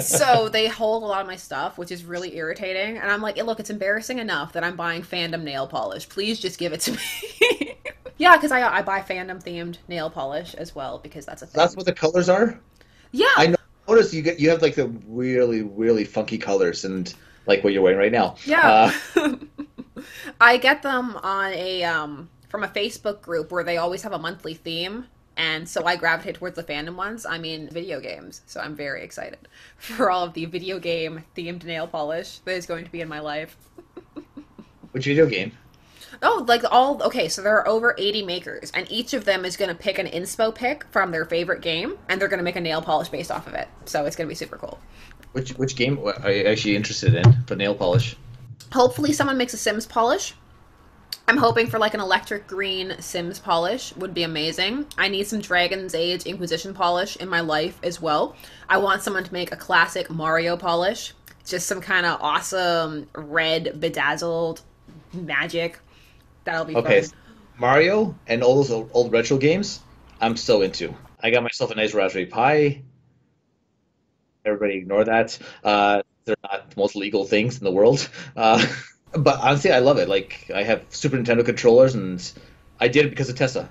so they hold a lot of my stuff, which is really irritating. And I'm like, look, it's embarrassing enough that I'm buying Fandom nail polish. Please just give it to me. Yeah, because I buy Fandom-themed nail polish as well, because that's a thing. That's what the colors are? Yeah. I noticed you have like the really, really funky colors, and like what you're wearing right now. Yeah. I get them on from a Facebook group where they always have a monthly theme, and so I gravitate towards the fandom ones. I mean, video games, so I'm very excited for all of the video game themed nail polish that is going to be in my life. Which video game? Oh, okay, so there are over 80 makers, and each of them is going to pick an inspo pick from their favorite game, and they're going to make a nail polish based off of it, so it's going to be super cool. Which game are you actually interested in for nail polish? Hopefully someone makes a Sims polish. I'm hoping for like an electric green Sims polish would be amazing. I need some Dragon's Age Inquisition polish in my life as well. I want someone to make a classic Mario polish. Just some kind of awesome red bedazzled magic. That'll be fun. Mario and all those old retro games, I'm so into. I got myself a nice Raspberry Pi. Everybody ignore that. they're not the most legal things in the world. But honestly, I love it. Like I have Super Nintendo controllers, and I did it because of Tessa.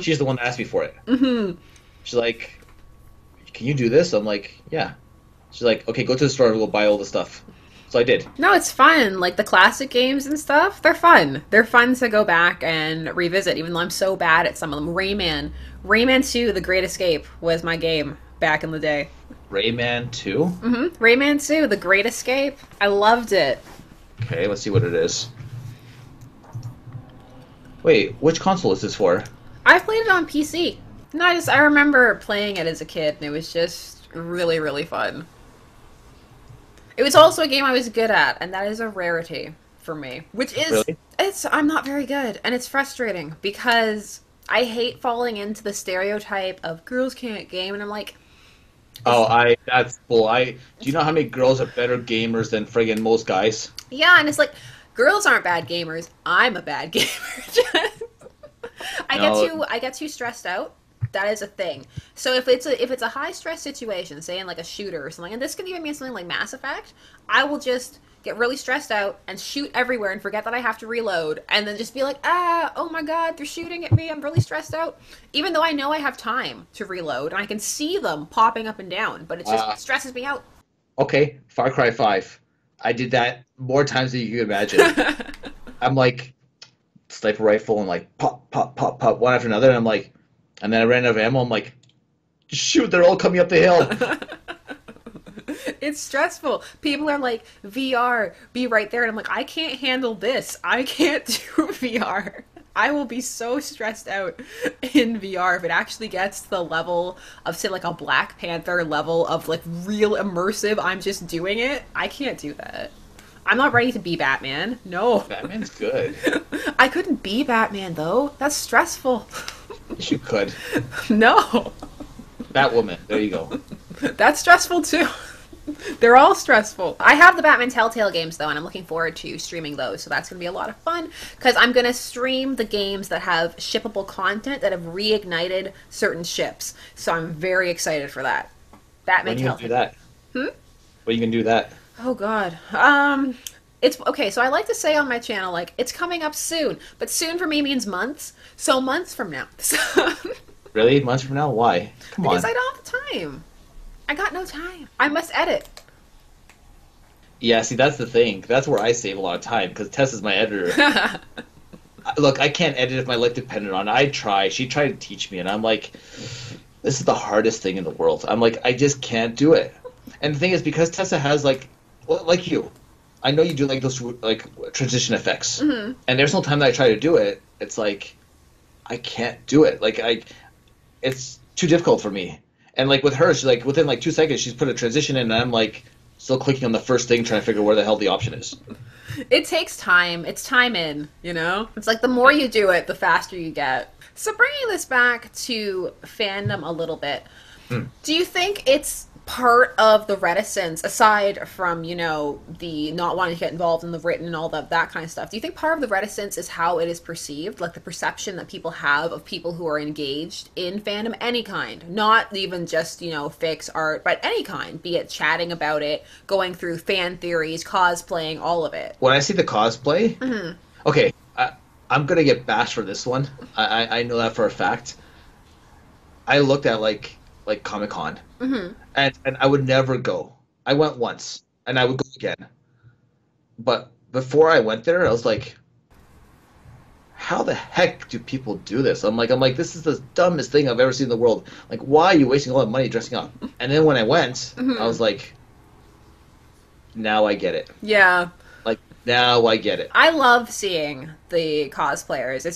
She's the one that asked me for it. She's like, "Can you do this?" I'm like, "Yeah." She's like, "Okay, go to the store and we'll buy all the stuff." So I did. No, it's fun. Like the classic games and stuff, they're fun. They're fun to go back and revisit, even though I'm so bad at some of them. Rayman 2, The Great Escape was my game back in the day. Rayman 2? Rayman 2, The Great Escape. I loved it. Okay, let's see what it is. Wait, which console is this for? I played it on PC. No, I remember playing it as a kid, and it was just really, really fun. It was also a game I was good at, and that is a rarity for me. Which is, Really? I'm not very good, and it's frustrating because I hate falling into the stereotype of girls can't game, and I'm like, That's bull. Do you know how many girls are better gamers than friggin' most guys? yeah, and it's like, girls aren't bad gamers. I'm a bad gamer. I get too stressed out. That is a thing. So if it's a high stress situation, say in like a shooter or something, and this could even mean something like Mass Effect, I will just get really stressed out and shoot everywhere and forget that I have to reload, and then just be like, oh my god, they're shooting at me, I'm really stressed out. Even though I know I have time to reload and I can see them popping up and down, but it just stresses me out. Okay, Far Cry 5. I did that more times than you can imagine. I'm like, sniper rifle and like pop, pop, pop, pop, one after another, and I'm like, and then I ran out of ammo, I'm like, shoot, they're all coming up the hill. It's stressful. People are like, VR, be right there. And I'm like, I can't handle this. I can't do VR. I will be so stressed out in VR if it actually gets to the level of, say, like a Black Panther level of like real immersive, I'm just doing it. I can't do that. I'm not ready to be Batman. No. Batman's good. I couldn't be Batman, though. That's stressful. Yes, you could. No. Batwoman, there you go. That's stressful, too. They're all stressful. I have the Batman Telltale games, though, and I'm looking forward to streaming those, so that's going to be a lot of fun, because I'm going to stream the games that have shippable content that have reignited certain ships, so I'm very excited for that. Batman When are you Telltale. going to do that? When are you going to do that? Oh, God. It's, okay, so I like to say on my channel, like, it's coming up soon, but soon for me means months, so months from now. Really? Months from now? Why? Come on. Because I don't have the time. I got no time. I must edit. Yeah, see, that's the thing. That's where I save a lot of time, because Tess is my editor. Look, I can't edit if my life depended on it. I try. She tried to teach me, and I'm like, this is the hardest thing in the world. I'm like, I just can't do it. And the thing is, because Tessa has, like you, I know you do, like, those, like, transition effects. And there's no time that I try to do it. It's like, I can't do it. Like, it's too difficult for me. And like with her, she's like within like 2 seconds, she's put a transition in, and I'm like still clicking on the first thing, trying to figure where the hell the option is. It takes time. It's time in, you know? It's like the more you do it, the faster you get. So bringing this back to fandom a little bit, do you think it's part of the reticence, aside from, you know, the not wanting to get involved in the written and all that kind of stuff, do you think part of the reticence is how it is perceived, like the perception that people have of people who are engaged in fandom, any kind, not even just, you know, fics, art, but any kind, be it chatting about it, going through fan theories, cosplaying, all of it? When I see the cosplay, okay, I'm gonna get bashed for this one. I know that for a fact. I looked at like Comic-Con, and I would never go. I went once, and I would go again. But before I went there, I was like, how the heck do people do this? I'm like, this is the dumbest thing I've ever seen in the world. Like, why are you wasting all that money dressing up? And then when I went, I was like, now I get it. Yeah. Like, now I get it. I love seeing the cosplayers.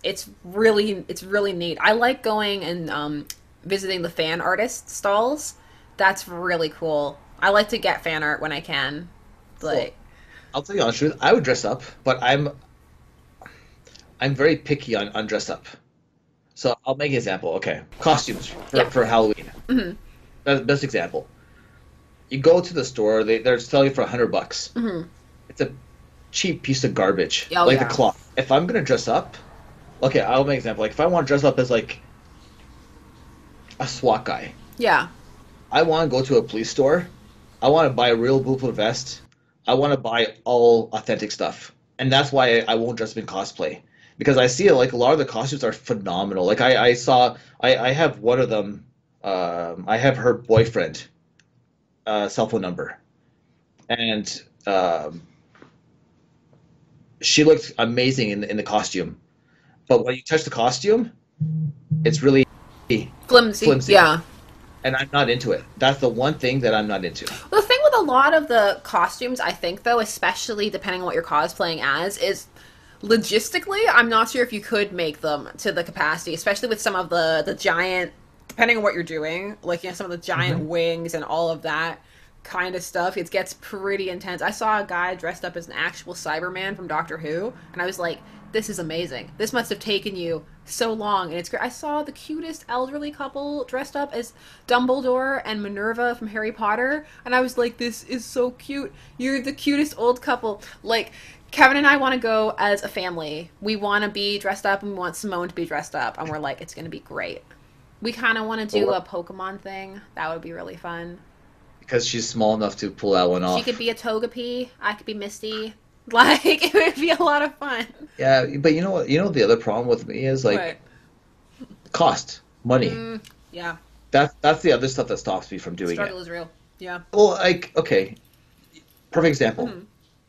It's really neat. I like going and visiting the fan artist stalls. That's really cool. I like to get fan art when I can. Like, I'll tell you the honest truth, I would dress up, but I'm very picky on dress up. So I'll make an example. Okay, costumes for Halloween. That's the best example. You go to the store, they're selling for $100. It's a cheap piece of garbage, the cloth. If I'm gonna dress up, okay, I'll make an example. Like if I want to dress up as like a SWAT guy, yeah, I want to go to a police store I want to buy a real bulletproof vest. I want to buy all authentic stuff, and that's why I won't dress up in cosplay because I see like a lot of the costumes are phenomenal. Like I saw I have one of them. I have her boyfriend cell phone number, and she looked amazing in the costume. But when you touch the costume, it's really flimsy. Yeah. And I'm not into it. That's the one thing that I'm not into. Well, the thing with a lot of the costumes, I think, though, especially depending on what you're cosplaying as, is logistically, I'm not sure if you could make them to the capacity, especially with some of the giant, depending on what you're doing, like, you know, some of the giant wings and all of that kind of stuff. It gets pretty intense. I saw a guy dressed up as an actual Cyberman from Doctor Who, and I was like, this is amazing. This must have taken you so long, and it's great. I saw the cutest elderly couple dressed up as Dumbledore and Minerva from Harry Potter, and I was like, this is so cute. You're the cutest old couple. Like, Kevin and I want to go as a family. We want to be dressed up, and we want Simone to be dressed up, and we're like, it's going to be great. We kind of want to do a Pokemon thing. That would be really fun. Because she's small enough to pull that one off. She could be a Togepi. I could be Misty. Like, it would be a lot of fun. Yeah, but you know what? You know the other problem with me is like cost, money. Yeah. That's the other stuff that stops me from doing Struggle is real. Yeah. Well, like, okay, perfect example.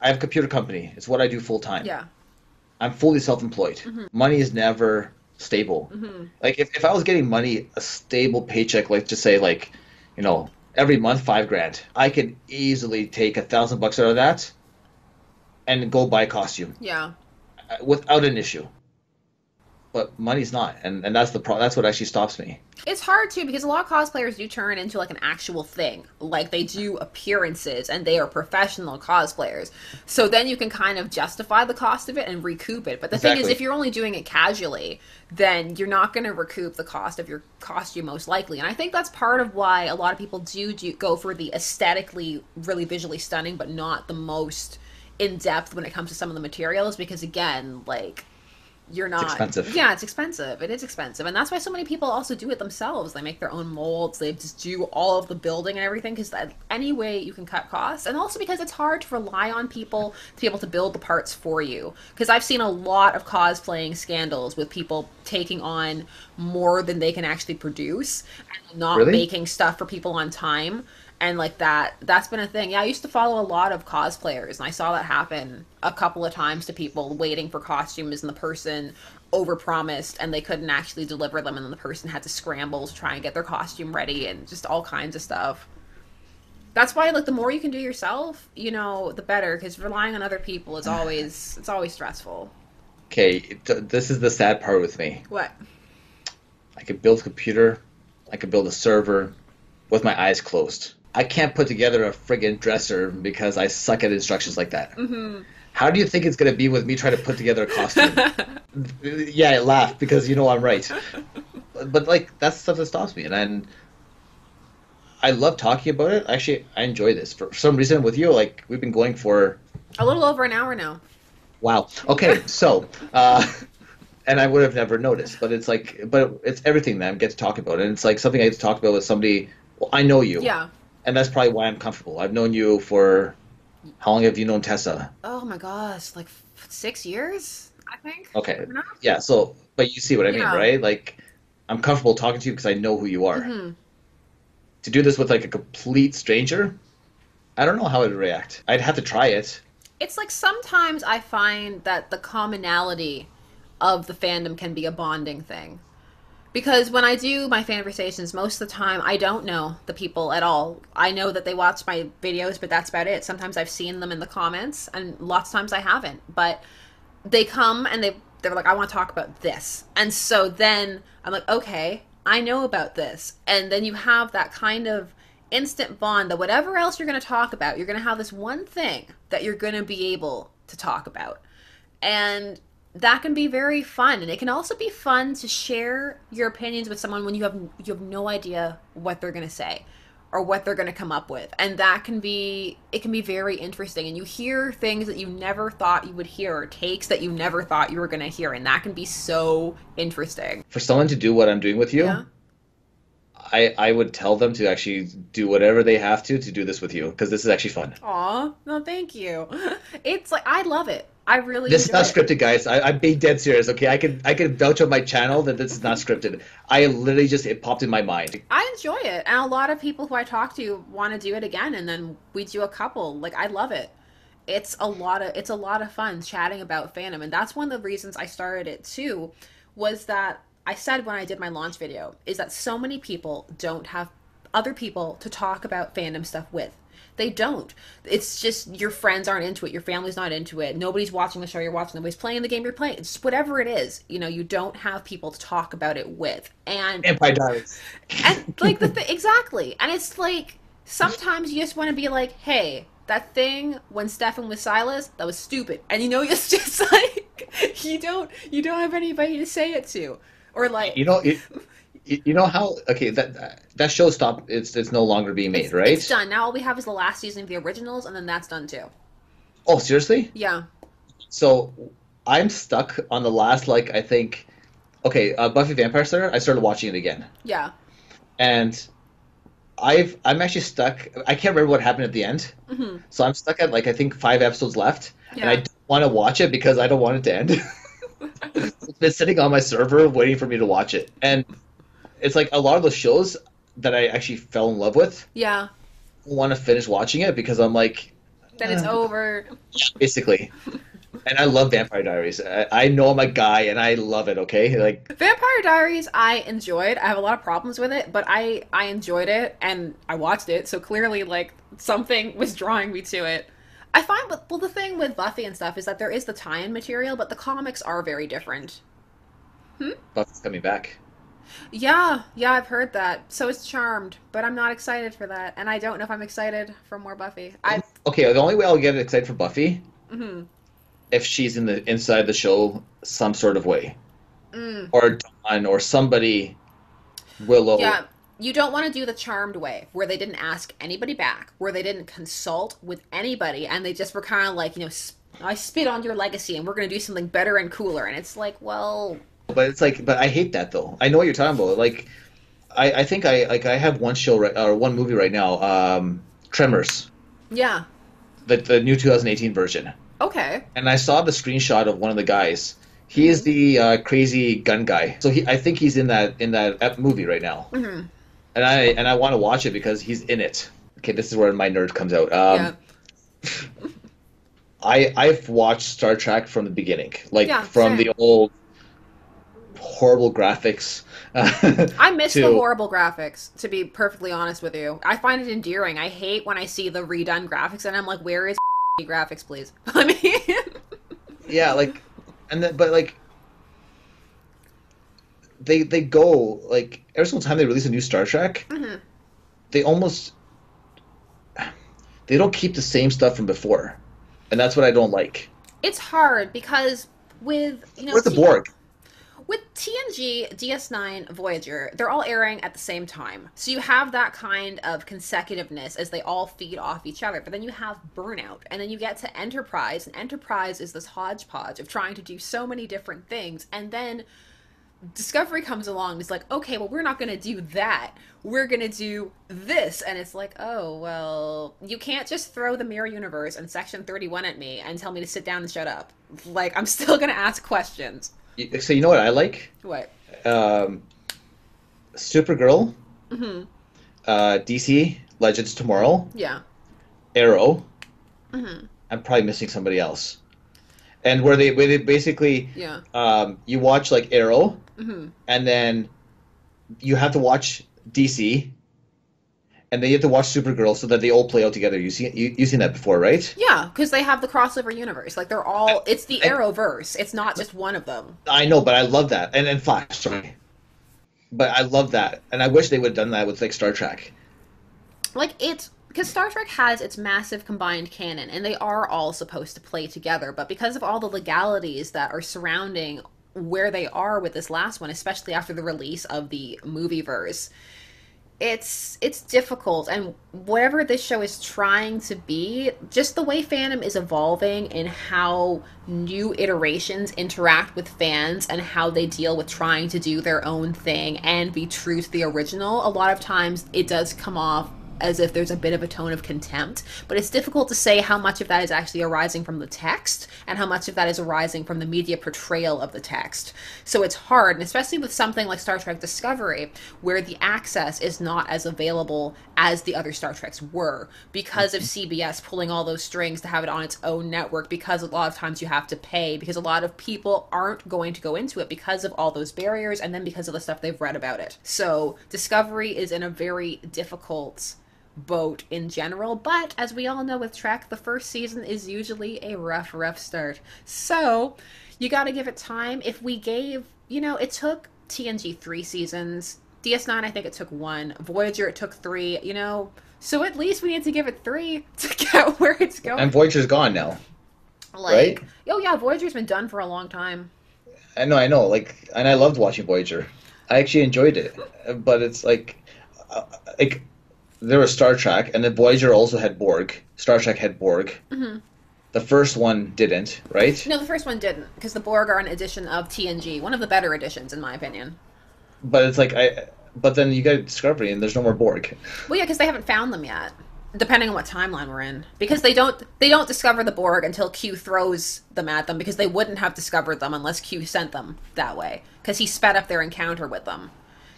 I have a computer company. It's what I do full time. Yeah. I'm fully self-employed. Money is never stable. Like if I was getting money, a stable paycheck, like just say like, you know, every month $5,000, I could easily take $1,000 out of that and go buy a costume. Yeah. Without an issue. But money's not, and that's that's what actually stops me. It's hard too because a lot of cosplayers do turn into like an actual thing. Like they do appearances and they are professional cosplayers. So then you can kind of justify the cost of it and recoup it. But the thing is, if you're only doing it casually, then you're not going to recoup the cost of your costume most likely. And I think that's part of why a lot of people do go for the aesthetically really visually stunning, but not the most in depth when it comes to some of the materials. Because again, like, you're not. It's expensive. Yeah, it's expensive. It is expensive, and that's why so many people also do it themselves. They make their own molds. They just do all of the building and everything because that any way you can cut costs, and also because it's hard to rely on people to be able to build the parts for you. Because I've seen a lot of cosplaying scandals with people taking on more than they can actually produce and not making stuff for people on time. And like that's been a thing. Yeah, I used to follow a lot of cosplayers, and I saw that happen a couple of times to people waiting for costumes, and the person overpromised, and they couldn't actually deliver them, and then the person had to scramble to try and get their costume ready, and just all kinds of stuff. That's why, like, the more you can do yourself, you know, the better, because relying on other people is always stressful. Okay, this is the sad part with me. What? I could build a computer, I could build a server with my eyes closed. I can't put together a friggin' dresser because I suck at instructions like that. How do you think it's going to be with me trying to put together a costume? Yeah, I laugh because you know I'm right. But like, that's the stuff that stops me. And I love talking about it. Actually, I enjoy this. For some reason with you, like, we've been going for a little over an hour now. Wow. Okay, so, and I would have never noticed, but it's like, but it's everything that I get to talk about. And it's like something I get to talk about with somebody, well, I know you. Yeah. And that's probably why I'm comfortable. I've known you for, how long have you known Tessa? Oh my gosh, like 6 years, I think. Okay. Yeah, so, but you see what I mean, right? Like, I'm comfortable talking to you because I know who you are. To do this with like a complete stranger, I don't know how I'd react. I'd have to try it. It's like sometimes I find that the commonality of the fandom can be a bonding thing. Because when I do my Fanversations, most of the time, I don't know the people at all. I know that they watch my videos, but that's about it. Sometimes I've seen them in the comments, and lots of times I haven't. But they come, and they're like, I want to talk about this. And so then I'm like, okay, I know about this. And then you have that kind of instant bond that whatever else you're going to talk about, you're going to have this one thing that you're going to be able to talk about. And that can be very fun, and it can also be fun to share your opinions with someone when you have no idea what they're going to say or what they're going to come up with. And it can be very interesting, and you hear things that you never thought you would hear, or takes that you never thought you were going to hear, and that can be so interesting. For someone to do what I'm doing with you, I would tell them to actually do whatever they have to do this with you because this is actually fun. Aw, no, thank you. It's like, I love it. I really This is enjoy not it. scripted, guys. I'm being dead serious. Okay, I can vouch on my channel that this is not scripted. I literally just it popped in my mind. I enjoy it. And a lot of people who I talk to want to do it again, and then we do a couple. Like, I love it. It's a lot of fun chatting about fandom, and that's one of the reasons I started it too, was that I said when I did my launch video is that so many people don't have other people to talk about fandom stuff with. They don't. It's just your friends aren't into it, your family's not into it, nobody's watching the show you're watching, nobody's playing the game you're playing. It's just whatever it is, you don't have people to talk about it with. Empire Diaries. And like exactly. And it's like sometimes you just want to be like, hey, that thing when Stefan was Silas, that was stupid. And it's just like you don't have anybody to say it to. Or like You know it. You know how okay that show stopped. It's no longer being made, right? it's done. Now all we have is the last season of the originals, and then that's done too. Oh, seriously? Yeah. So I'm stuck on the last like I think. Okay, Buffy Vampire Slayer. I started watching it again, Yeah. and I'm actually stuck. I can't remember what happened at the end, so I'm stuck at like I think 5 episodes left, and I Yeah. don't want to watch it because I don't want it to end. It's been sitting on my server waiting for me to watch it, and it's like a lot of the shows that I actually fell in love with. Yeah. I want to finish watching it because I'm like, Then it's over. basically. And I love Vampire Diaries. I know I'm a guy and I love it. Okay, like Vampire Diaries, I enjoyed. I have a lot of problems with it, but I enjoyed it and I watched it. So clearly, like something was drawing me to it. I find, well, the thing with Buffy and stuff is that there is the tie-in material, but the comics are very different. Buffy's coming back. Yeah, yeah, I've heard that. So is Charmed, but I'm not excited for that, and I don't know if I'm excited for more Buffy. I Okay, the only way I'll get excited for Buffy mhm. if she's in the inside the show some sort of way, Mm. or Dawn, or somebody, Willow. Yeah, you don't want to do the Charmed way, where they didn't ask anybody back, where they didn't consult with anybody, and they just were kind of like, I spit on your legacy, and we're going to do something better and cooler. And it's like, well, But it's like, but I hate that though. I know what you're talking about. Like, I think I have one show right, or one movie right now, Tremors, yeah, the new 2018 version. okay. And I saw the screenshot of one of the guys. He is the crazy gun guy. So I think he's in that movie right now. Hmm. And I want to watch it because he's in it. Okay, this is where my nerd comes out. Yeah, I've watched Star Trek from the beginning, like yeah, from same. the old horrible graphics I miss the to horrible graphics, to be perfectly honest with you. I find it endearing. I hate when I see the redone graphics, and I'm like, where is graphics, please? I mean, yeah, like and then but like they go like every single time they release a new Star Trek, mhm. they almost they don't keep the same stuff from before, and that's what I don't like. It's hard because with Where's the Borg? with TNG, DS9, Voyager, they're all airing at the same time. So you have that kind of consecutiveness as they all feed off each other. But then you have Burnout, and then you get to Enterprise, and Enterprise is this hodgepodge of trying to do so many different things. And then Discovery comes along and is like, okay, well, we're not going to do that. We're going to do this. And it's like, oh, well, you can't just throw the Mirror Universe and Section 31 at me and tell me to sit down and shut up. Like, I'm still going to ask questions. So you know what I like? What? Um, Supergirl, Hmm. DC, Legends Tomorrow, Yeah. Arrow. Hmm. I'm probably missing somebody else. And where they basically Yeah. you watch like Arrow, Hmm. and then you have to watch DC, and then you have to watch Supergirl so that they all play out together. You've seen that before, right? Yeah, because they have the crossover universe. Like, they're all, it's the I, Arrowverse. It's not just one of them. I know, but I love that. And Flash, sorry. But I love that. And I wish they would have done that with like Star Trek. Like, it's because Star Trek has its massive combined canon, and they are all supposed to play together, but because of all the legalities that are surrounding where they are with this last one, especially after the release of the movieverse, it's difficult, and whatever this show is trying to be, just the way fandom is evolving and how new iterations interact with fans and how they deal with trying to do their own thing and be true to the original, a lot of times it does come off as if there's a bit of a tone of contempt, but it's difficult to say how much of that is actually arising from the text and how much of that is arising from the media portrayal of the text. So it's hard, and especially with something like Star Trek Discovery, where the access is not as available as the other Star Treks were, because of CBS pulling all those strings to have it on its own network, because a lot of times you have to pay, because a lot of people aren't going to go into it because of all those barriers, and then because of the stuff they've read about it. So Discovery is in a very difficult boat in general, but as we all know with Trek, the first season is usually a rough start. So you gotta give it time. If we gave, it took TNG 3 seasons, DS9 I think it took 1, Voyager it took 3, so at least we need to give it 3 to get where it's going. And Voyager's gone now, right? Oh yeah, Voyager's been done for a long time. I know, and I loved watching Voyager. I actually enjoyed it, but it's like there was Star Trek, and then Voyager also had Borg. Star Trek had Borg. Mm-hmm. The first one didn't, right? No, the first one didn't, because the Borg are an edition of TNG, one of the better editions, in my opinion. But it's like, but then you get Discovery, and there's no more Borg. Well, yeah, because they haven't found them yet, depending on what timeline we're in. Because they don't discover the Borg until Q throws them at them, because they wouldn't have discovered them unless Q sent them that way, because he sped up their encounter with them.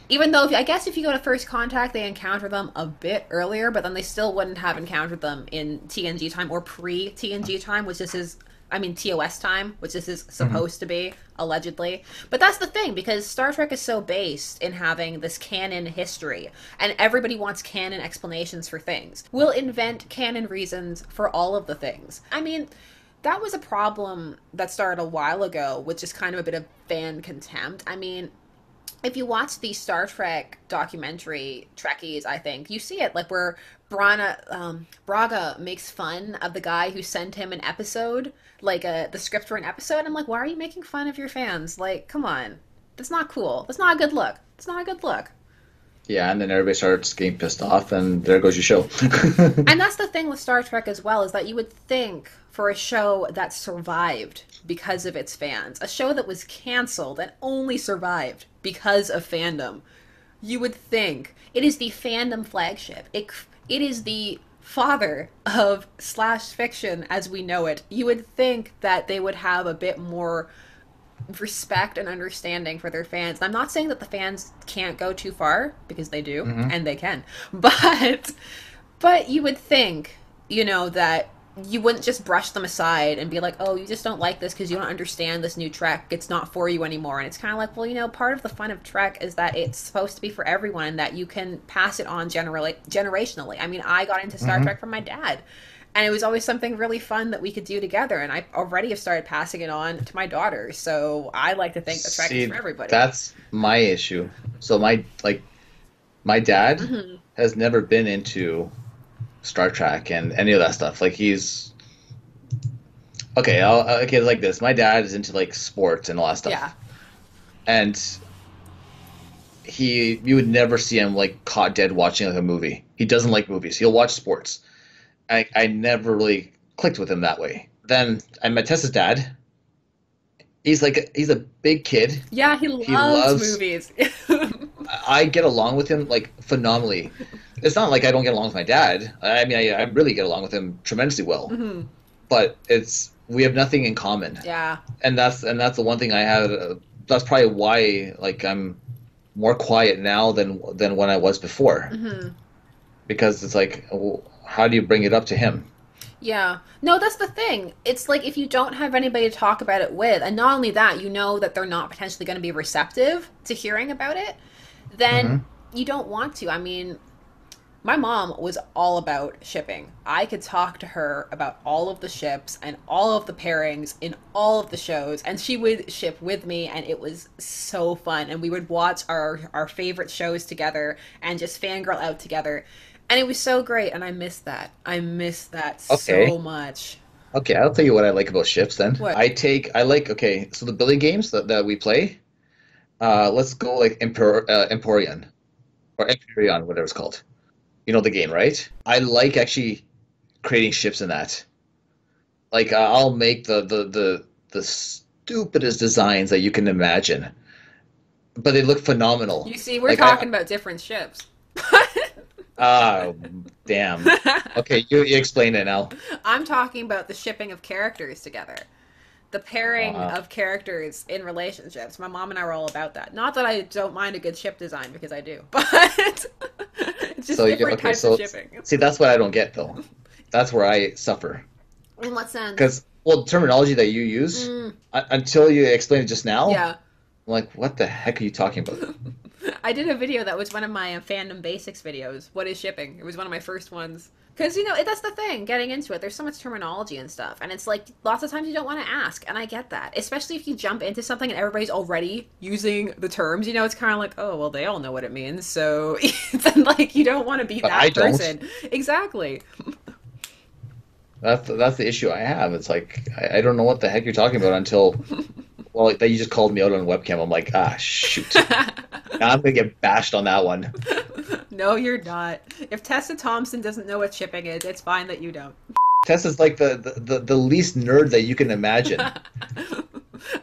Even though, I guess if you go to First Contact, they encounter them a bit earlier, but then they still wouldn't have encountered them in TNG time or pre-TNG time, which this is, TOS time, which this is supposed to be, allegedly. But that's the thing, because Star Trek is so based in having this canon history, and everybody wants canon explanations for things. We'll invent canon reasons for all of the things. That was a problem that started a while ago, with just kind of a bit of fan contempt. If you watch the Star Trek documentary, Trekkies, I think, you see it, like where Braga makes fun of the guy who sent him an episode, like the script for an episode. I'm like, why are you making fun of your fans? Like, come on. That's not cool. That's not a good look. It's not a good look. Yeah, and then everybody starts getting pissed off, and there goes your show. And that's the thing with Star Trek as well, is that you would think for a show that survived because of its fans, a show that was canceled and only survived because of fandom, you would think it is the fandom flagship. It is the father of slash fiction as we know it. You would think that they would have a bit more respect and understanding for their fans. And I'm not saying that the fans can't go too far, because they do, and they can. But you would think, that you wouldn't just brush them aside and be like, oh, you just don't like this because you don't understand this new Trek. It's not for you anymore. And it's kind of like, well, part of the fun of Trek is that it's supposed to be for everyone and that you can pass it on generationally. I got into Star Trek from my dad. And it was always something really fun that we could do together. And I already have started passing it on to my daughter. So I like to think that Trek is for everybody. That's my issue. So my dad has never been into Star Trek and any of that stuff. Like he's like this. My dad is into like sports and all that stuff. Yeah. And you would never see him like caught dead watching like a movie. He doesn't like movies. He'll watch sports. I never really clicked with him that way. Then I met Tessa's dad. He's a big kid. Yeah, he loves movies. I get along with him like phenomenally. It's not like I don't get along with my dad. I really get along with him tremendously well. Mm-hmm. But we have nothing in common. Yeah. And that's the one thing I have. That's probably why I'm more quiet now than when I was before. Mm-hmm. Because it's like, well, how do you bring it up to him? Yeah. No, that's the thing. It's like if you don't have anybody to talk about it with, and not only that, that they're not potentially going to be receptive to hearing about it, then you don't want to. My mom was all about shipping. I could talk to her about all of the ships and all of the pairings in all of the shows, and she would ship with me, and it was so fun. And we would watch our favorite shows together and just fangirl out together. And it was so great, and I miss that. So much. Okay, I'll tell you what I like about ships then. What? So the Billy games that we play, let's go like Emporion. or Empyrean, whatever it's called. You know the game, right? I like actually creating ships in that. Like I'll make the stupidest designs that you can imagine, but they look phenomenal. You see, we're Like talking about different ships. Ah, damn. Okay, you explain it now. I'm talking about the shipping of characters together. The pairing Uh-huh. of characters in relationships. My mom and I were all about that. Not that I don't mind a good ship design, because I do, but it's just So different okay, types so of shipping. see, that's what I don't get though. That's where I suffer. In what sense? Because, well, terminology that you use, until you explained it just now, Yeah. I'm like, what the heck are you talking about? I did a video that was one of my Fandom Basics videos. What is shipping? It was one of my first ones. Because, you know, that's the thing, getting into it. There's so much terminology and stuff. And it's like, lots of times you don't want to ask. And I get that. Especially if you jump into something and everybody's already using the terms. You know, it's kind of like, oh, well, they all know what it means. So, then, like, you don't want to be But that I don't. person. Exactly. That's the issue I have. It's like, I don't know what the heck you're talking about until, well, like, that you just called me out on webcam. I'm like, ah, shoot. Now I'm going to get bashed on that one. No, you're not. If Tessa Thompson doesn't know what shipping is, it's fine that you don't. Tessa's like the least nerd that you can imagine.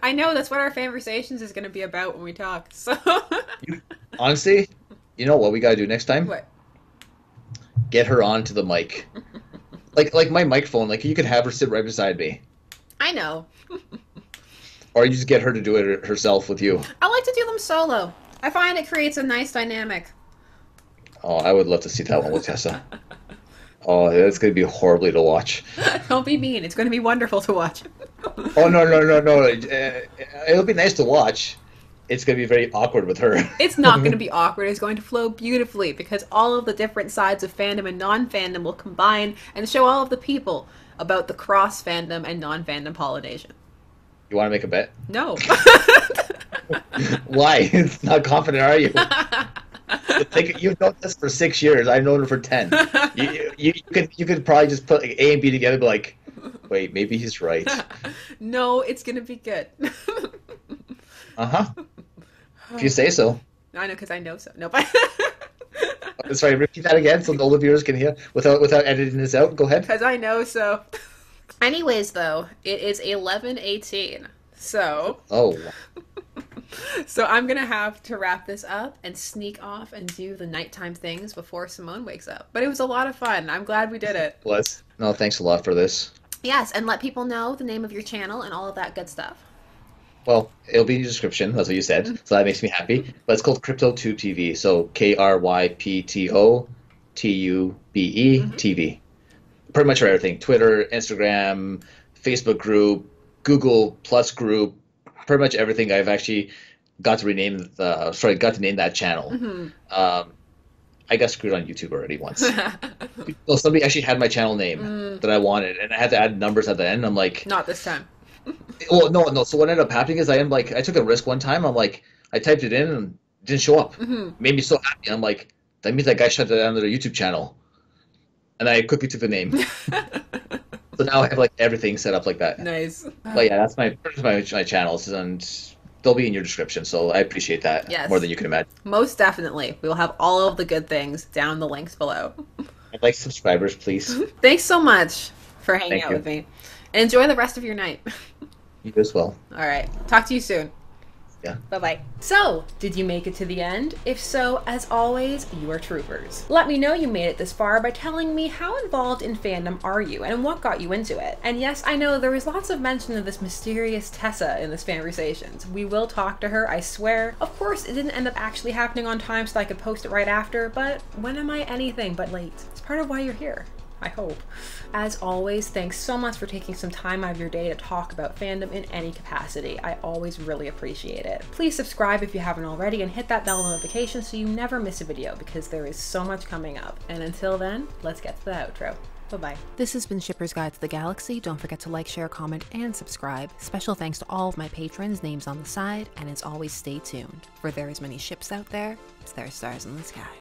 I know, that's what our Fanversations is going to be about when we talk. So, Honestly, you know what we got to do next time? what? Get her onto the mic. Like my microphone, like you could have her sit right beside me. I know. Or you just get her to do it herself with you. I like to do them solo. I find it creates a nice dynamic. Oh, I would love to see that one with Tessa. Oh, it's going to be horribly to watch. Don't be mean. It's going to be wonderful to watch. Oh, no, no, no, no. It'll be nice to watch. It's going to be very awkward with her. It's not going to be awkward. It's going to flow beautifully because all of the different sides of fandom and non-fandom will combine and show all of the people about the cross-fandom and non-fandom pollination. You want to make a bet? No. Why? It's not confident, are you? You've known this for 6 years. I've known it for 10. You could probably just put like A and B together and be like, wait, maybe he's right. No, it's going to be good. Uh-huh. If you say so. I know, because I know so. No, but... Sorry, repeat that again so all the viewers can hear without editing this out. Go ahead. Because I know so. Anyways, though, it is 11:18. So... Oh. So I'm going to have to wrap this up and sneak off and do the nighttime things before Simone wakes up. But it was a lot of fun. I'm glad we did it. Bless. No, thanks a lot for this. Yes, and let people know the name of your channel and all of that good stuff. Well, it'll be in the description. That's what you said. So that makes me happy. But it's called KryptoTube TV. So KryptoTube TV. Pretty much for everything. Twitter, Instagram, Facebook group, Google Plus group. Pretty much everything. I've actually got to name that channel. Mm-hmm. I got screwed on YouTube already once. Well, somebody actually had my channel name that I wanted, and I had to add numbers at the end. I'm like, Not this time. well, no. So what ended up happening is I took a risk one time. I'm like, I typed it in and it didn't show up. Made me so happy. I'm like, that means that guy shut down their YouTube channel, and I quickly took the name. So now I have like everything set up like that. Nice. But yeah, that's my channels, and they'll be in your description. So I appreciate that more than you can imagine. Most definitely. We will have all of the good things down the links below. I'd like subscribers, please. Thanks so much for hanging out with me. And enjoy the rest of your night. You as well. All right. Talk to you soon. Yeah. Bye-bye. So, did you make it to the end? If so, as always, you are troopers. Let me know you made it this far by telling me how involved in fandom are you and what got you into it. And yes, I know there was lots of mention of this mysterious Tessa in this Fanversations. We will talk to her, I swear. Of course, it didn't end up actually happening on time so I could post it right after, but when am I anything but late? It's part of why you're here. I hope. As always, thanks so much for taking some time out of your day to talk about fandom in any capacity. I always really appreciate it. Please subscribe if you haven't already and hit that bell notification so you never miss a video because there is so much coming up. And until then, let's get to the outro. Bye-bye. This has been Shipper's Guide to the Galaxy. Don't forget to like, share, comment, and subscribe. Special thanks to all of my patrons, names on the side, and as always, stay tuned, for there is many ships out there as there are stars in the sky.